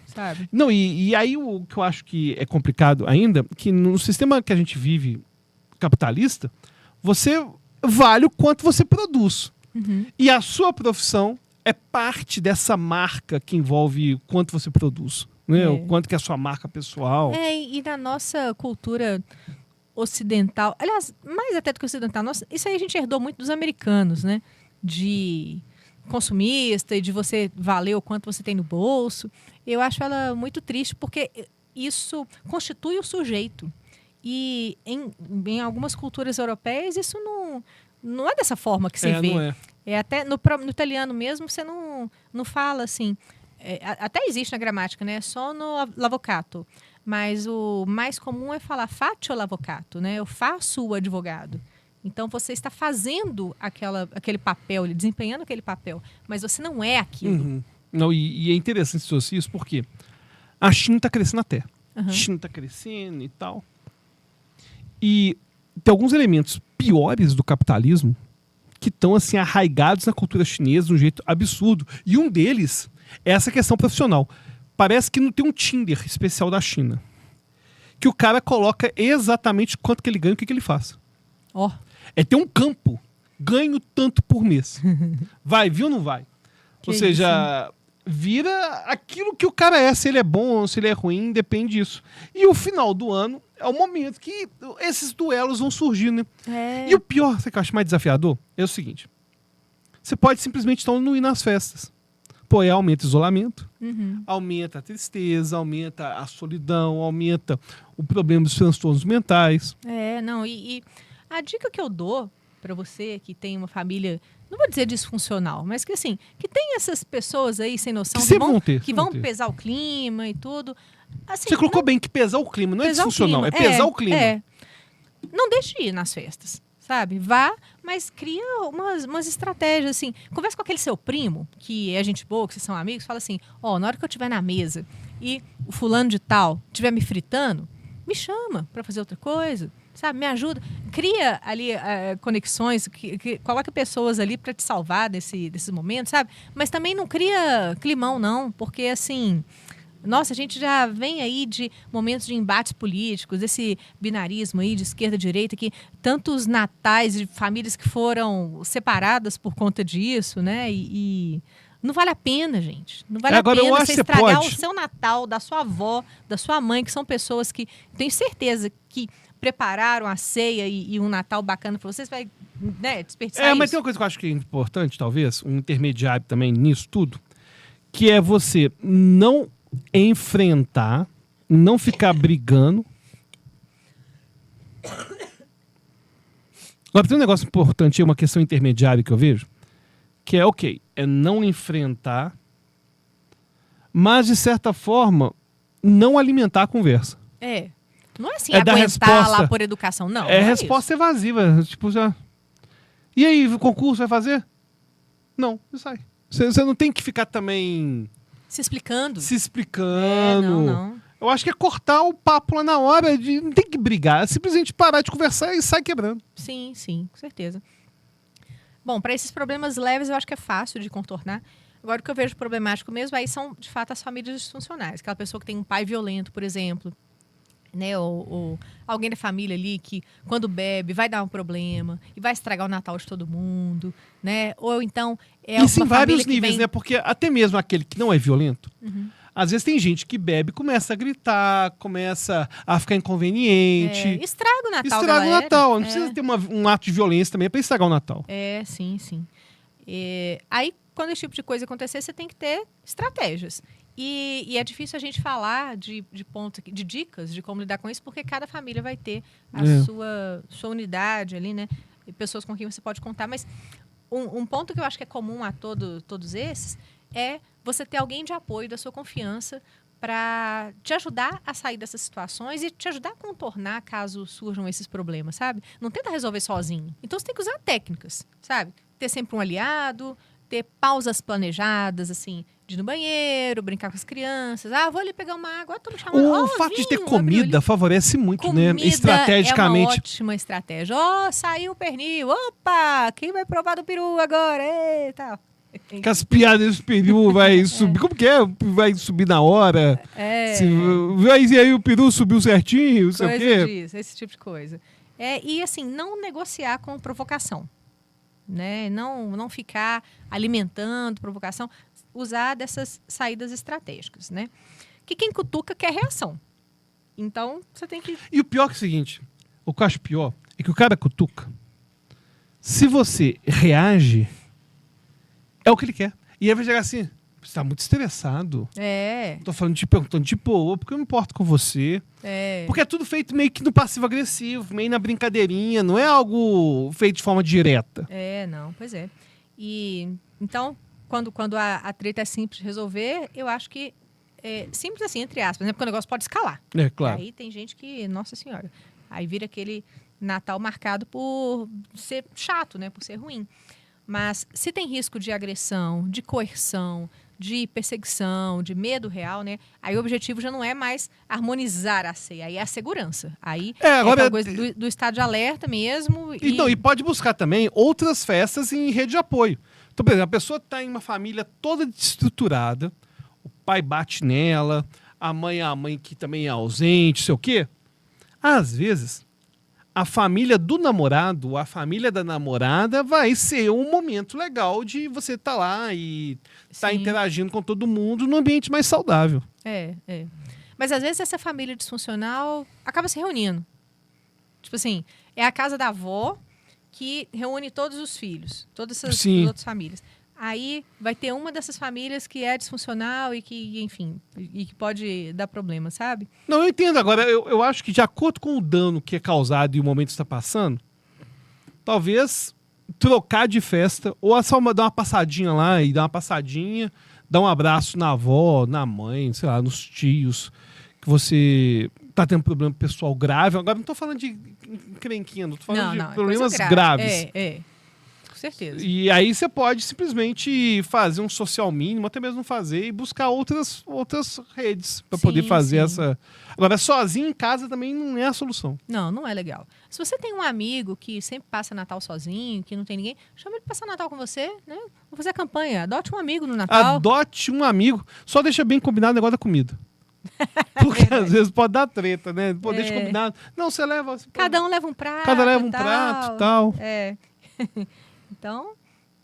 Sabe? Não, e aí o que eu acho que é complicado ainda, que no sistema que a gente vive capitalista, você vale o quanto você produz. E a sua profissão é parte dessa marca que envolve quanto você produz. Né? O quanto que é a sua marca pessoal. E na nossa cultura ocidental, aliás, mais até do que ocidental, isso aí a gente herdou muito dos americanos, né? De consumista e de você valer o quanto você tem no bolso. Eu acho ela muito triste porque isso constitui o sujeito. E em algumas culturas europeias isso não é dessa forma que você vê. Não é. Até no italiano mesmo você não fala assim. Até existe na gramática, né? Só no l'avvocato. Mas o mais comum é falar faccio l'avvocato, né? Eu faço o advogado. Então você está fazendo aquele papel, desempenhando aquele papel, mas você não é aquilo. Não, e é interessante isso porque a China está crescendo até. A China está crescendo e tal. E tem alguns elementos piores do capitalismo que estão assim arraigados na cultura chinesa de um jeito absurdo. E um deles é essa questão profissional. Parece que não tem um Tinder especial da China. Que o cara coloca exatamente quanto que ele ganha e o que ele faz. Tem um campo. Ganho tanto por mês. Vai, viu ou não vai? Ou seja, vira aquilo que o cara é. Se ele é bom ou se ele é ruim, depende disso. E o final do ano é o momento que esses duelos vão surgir, né? E o pior, sabe o que eu acho mais desafiador? É o seguinte. Você pode simplesmente não ir nas festas. Pô, aumenta o isolamento, aumenta a tristeza, aumenta a solidão, aumenta o problema dos transtornos mentais. E a dica que eu dou para você que tem uma família, não vou dizer disfuncional, mas que assim, que tem essas pessoas aí sem noção que vão pesar o clima e tudo. Assim, você colocou bem que pesar o clima, não é disfuncional, é pesar o clima. Não deixe de ir nas festas. Sabe? Vá, mas cria umas estratégias, assim. Conversa com aquele seu primo, que é gente boa, que vocês são amigos, fala assim, na hora que eu estiver na mesa e o fulano de tal estiver me fritando, me chama para fazer outra coisa, sabe? Me ajuda. Cria ali conexões, coloca pessoas ali para te salvar desses momentos, sabe? Mas também não cria climão, não, porque, assim... Nossa, a gente já vem aí de momentos de embates políticos, desse binarismo aí de esquerda e direita, que tantos natais de famílias que foram separadas por conta disso, né? E não vale a pena, gente. Não vale a pena você estragar o seu Natal, da sua avó, da sua mãe, que são pessoas que, tenho certeza, que prepararam a ceia e um Natal bacana para vocês, vai desperdiçar isso. Mas tem uma coisa que eu acho que é importante, talvez, um intermediário também nisso tudo, que é você não enfrentar, não ficar brigando. Agora, tem um negócio importante, uma questão intermediária que eu vejo, que é não enfrentar, mas, de certa forma, não alimentar a conversa. Não é assim, aguentar lá por educação, não. É resposta evasiva, tipo, já... E aí, o concurso vai fazer? Não, sai. Você não tem que ficar também... Se explicando. Não. Eu acho que é cortar o papo lá na hora, não tem que brigar, é simplesmente parar de conversar e sai quebrando. Sim, com certeza. Bom, para esses problemas leves eu acho que é fácil de contornar. Agora, o que eu vejo problemático mesmo aí são, de fato, as famílias disfuncionais. Aquela pessoa que tem um pai violento, por exemplo, né? Ou alguém da família ali que, quando bebe, vai dar um problema e vai estragar o Natal de todo mundo, né? Ou então é Isso uma em vários família que níveis, vem... né? Porque até mesmo aquele que não é violento, Uhum. às vezes tem gente que bebe, começa a gritar, começa a ficar inconveniente. Estraga o Natal, Estraga o galera. Natal. Não precisa ter um ato de violência também pra estragar o Natal. Sim, sim. Aí, quando esse tipo de coisa acontecer, você tem que ter estratégias. E é difícil a gente falar de pontos aqui, de dicas de como lidar com isso, porque cada família vai ter a sua unidade ali, né? E pessoas com quem você pode contar. Mas um ponto que eu acho que é comum a todos esses é você ter alguém de apoio da sua confiança para te ajudar a sair dessas situações e te ajudar a contornar caso surjam esses problemas, sabe? Não tenta resolver sozinho. Então você tem que usar técnicas, sabe? Ter sempre um aliado, ter pausas planejadas, assim, de ir no banheiro, brincar com as crianças. Vou ali pegar uma água, tô me chamando. O fato de ter comida favorece muito, né? Estrategicamente. É uma ótima estratégia. Saiu o pernil. Opa, quem vai provar do peru agora? Eita. Que as piadas do peru vai subir. Como que é? Vai subir na hora? E aí o peru subiu certinho, não sei o quê. Disso, esse tipo de coisa. E assim, não negociar com provocação. Né? Não ficar alimentando provocação. Usar dessas saídas estratégicas. Né? Que quem cutuca quer reação. Então, você tem que... E o pior é o seguinte. O que eu acho pior é que o cara cutuca. Se você reage... É o que ele quer. E aí vai chegar assim, você tá muito estressado. Tô falando perguntando de boa, porque eu me importo com você. Porque é tudo feito meio que no passivo-agressivo, meio na brincadeirinha, não é algo feito de forma direta. Não, pois é. E então, quando a treta é simples de resolver, eu acho que simples assim, entre aspas, né? Porque o negócio pode escalar. Claro. E aí tem gente que, nossa senhora, aí vira aquele Natal marcado por ser chato, né? Por ser ruim. Mas se tem risco de agressão, de coerção, de perseguição, de medo real, né? Aí o objetivo já não é mais harmonizar a ceia, aí é a segurança. Aí agora é coisa do estado de alerta mesmo. E pode buscar também outras festas em rede de apoio. Então, por exemplo, a pessoa está em uma família toda desestruturada, o pai bate nela, a mãe que também é ausente, sei o quê. Às vezes... a família do namorado, a família da namorada vai ser um momento legal de você estar lá e estar interagindo com todo mundo num ambiente mais saudável. Mas às vezes essa família disfuncional acaba se reunindo. Tipo assim, é a casa da avó que reúne todos os filhos, todas essas outras famílias. Aí vai ter uma dessas famílias que é disfuncional e que, enfim, e que pode dar problema, sabe? Não, eu entendo. Agora, eu acho que de acordo com o dano que é causado e o momento que está passando, talvez trocar de festa ou só dar uma passadinha lá e dar uma passadinha, dar um abraço na avó, na mãe, sei lá, nos tios, que você tá tendo problema pessoal grave. Agora não tô falando de encrenquinha, tô falando de problemas graves. Certeza. E aí você pode simplesmente fazer um social mínimo, até mesmo fazer e buscar outras redes para poder fazer essa... Agora, sozinho em casa também não é a solução. Não é legal. Se você tem um amigo que sempre passa Natal sozinho, que não tem ninguém, chama ele para passar Natal com você, né? Vou fazer a campanha. Adote um amigo no Natal. Adote um amigo. Só deixa bem combinado o negócio da comida. Porque às vezes pode dar treta, né? Pode deixar combinado. Não, você leva... Cada um leva um prato. Cada leva um prato e tal. Então,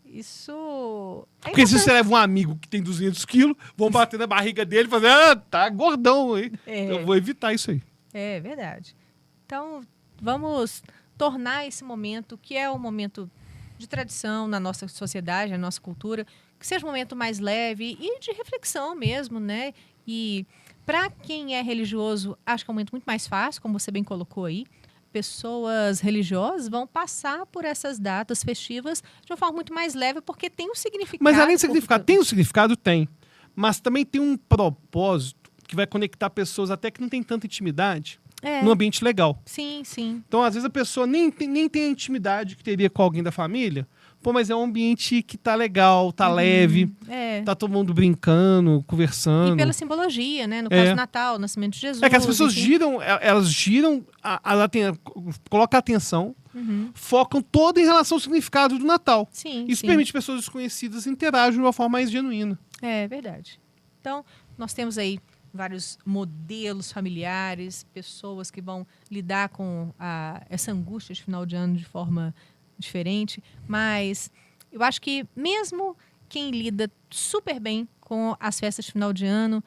isso... Porque se você leva um amigo que tem 200 quilos, vão bater na barriga dele e fazer, tá gordão aí. Eu vou evitar isso aí. É verdade. Então, vamos tornar esse momento, que é um momento de tradição na nossa sociedade, na nossa cultura, que seja um momento mais leve e de reflexão mesmo, né? E para quem é religioso, acho que é um momento muito mais fácil, como você bem colocou aí. Pessoas religiosas vão passar por essas datas festivas de uma forma muito mais leve, porque tem um significado. Mas além do significado, tem um significado? Tem. Mas também tem um propósito que vai conectar pessoas até que não tem tanta intimidade num ambiente legal. Sim. Então, às vezes, a pessoa nem tem a intimidade que teria com alguém da família. Pô, mas é um ambiente que tá legal, tá leve, tá todo mundo brincando, conversando. E pela simbologia, né? No caso do Natal, o nascimento de Jesus. É que as pessoas giram, colocam a atenção, focam todo em relação ao significado do Natal. Isso permite pessoas desconhecidas interagirem de uma forma mais genuína. É verdade. Então, nós temos aí vários modelos familiares, pessoas que vão lidar com essa angústia de final de ano de forma diferente. Mas eu acho que mesmo quem lida super bem com as festas de final de ano,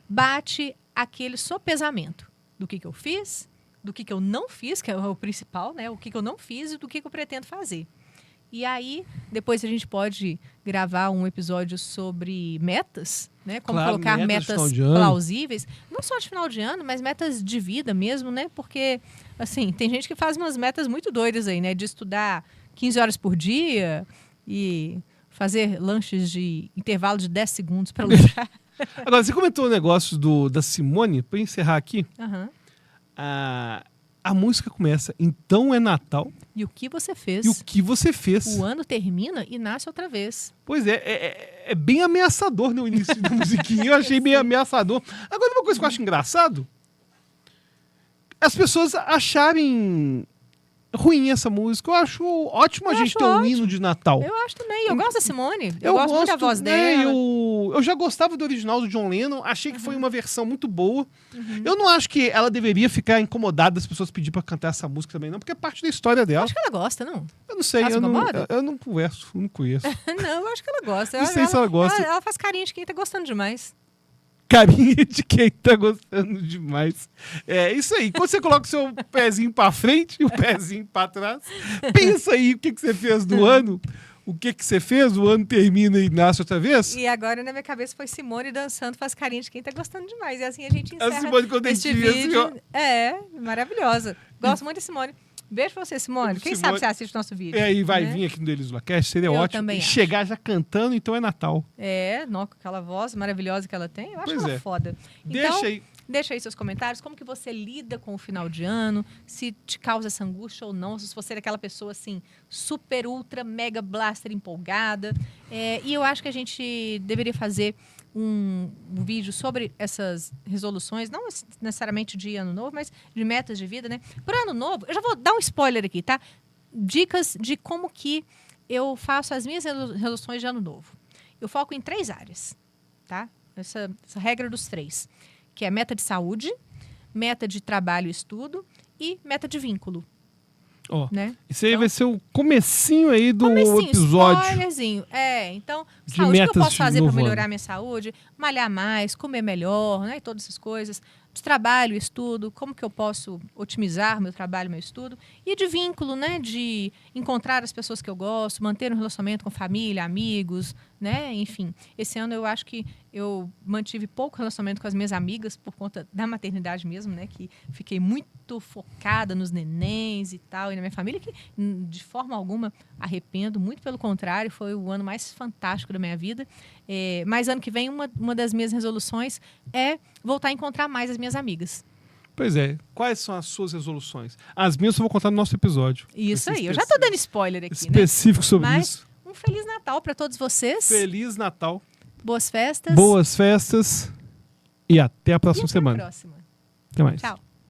bate aquele sopesamento do que eu fiz, do que eu não fiz, que é o principal, né? O que eu não fiz e do que eu pretendo fazer. E aí, depois a gente pode gravar um episódio sobre metas, né? Como Claro, colocar metas de final de ano. plausíveis. Não só de final de ano, mas metas de vida mesmo, né? Porque, assim, tem gente que faz umas metas muito doidas aí, né? De estudar 15 horas por dia e fazer lanches de intervalo de 10 segundos para lutar. Agora, você comentou o negócio da Simone, para encerrar aqui. Uhum. A música começa, então é Natal. E o que você fez? E o que você fez? O ano termina e nasce outra vez. Pois é bem ameaçador no início da musiquinha. Eu achei bem ameaçador. Agora, uma coisa que eu acho engraçado, as pessoas acharem ruim essa música. Eu acho ótimo a gente ter um hino de Natal. Eu acho também. Eu gosto da Simone. Eu gosto muito da voz dela. Eu já gostava do original do John Lennon. Achei que foi uma versão muito boa. Eu não acho que ela deveria ficar incomodada das pessoas pedirem pra cantar essa música também, não, porque é parte da história dela. Acho que ela gosta, não? Eu não sei, Ela se incomoda? eu não converso, não conheço. Não, eu acho que ela gosta. Não sei se ela gosta. Ela faz carinho de quem tá gostando demais. Carinha de quem tá gostando demais. É isso aí. Quando você coloca o seu pezinho pra frente e o pezinho pra trás, pensa aí o que você fez do ano. O que você fez, o ano termina e nasce outra vez. E agora na minha cabeça foi Simone dançando, faz carinha de quem tá gostando demais. E assim a gente encerra Simone, quando este vídeo. Maravilhosa. Gosto muito de Simone. Beijo pra você, Simone. Quem sabe você assiste o nosso vídeo. E vai vir aqui no Delis Lacast, seria ótimo. Também e chegar já cantando, então é Natal. Com aquela voz maravilhosa que ela tem. Eu acho ela foda. Então, deixa aí seus comentários. Como que você lida com o final de ano? Se te causa essa angústia ou não. Se você é aquela pessoa, assim, super, ultra, mega blaster empolgada. E eu acho que a gente deveria fazer um vídeo sobre essas resoluções, não necessariamente de ano novo, mas de metas de vida, né? Para ano novo, eu já vou dar um spoiler aqui, tá? Dicas de como que eu faço as minhas resoluções de ano novo. Eu foco em 3 áreas, tá? Essa regra dos 3, que é meta de saúde, meta de trabalho e estudo e meta de vínculo. Né? Isso aí vai ser o comecinho aí do episódio. Spoilerzinho. Então, saúde, o que eu posso fazer para melhorar minha saúde? Malhar mais, comer melhor, né? Todas essas coisas. De trabalho, estudo, como que eu posso otimizar meu trabalho, meu estudo. E de vínculo, né? De encontrar as pessoas que eu gosto, manter um relacionamento com família, amigos, né? Enfim, esse ano eu acho que eu mantive pouco relacionamento com as minhas amigas por conta da maternidade mesmo, né? Que fiquei muito focada nos nenéns e tal, e na minha família, que de forma alguma arrependo, muito pelo contrário, foi o ano mais fantástico da minha vida. Mas ano que vem, uma das minhas resoluções é voltar a encontrar mais as minhas amigas. Pois é. Quais são as suas resoluções? As minhas eu vou contar no nosso episódio. Isso aí. Eu já tô dando spoiler aqui, específico sobre isso. Um Feliz Natal para todos vocês. Feliz Natal. Boas festas. Boas festas. E até a próxima semana. Até a próxima. Até mais. Tchau.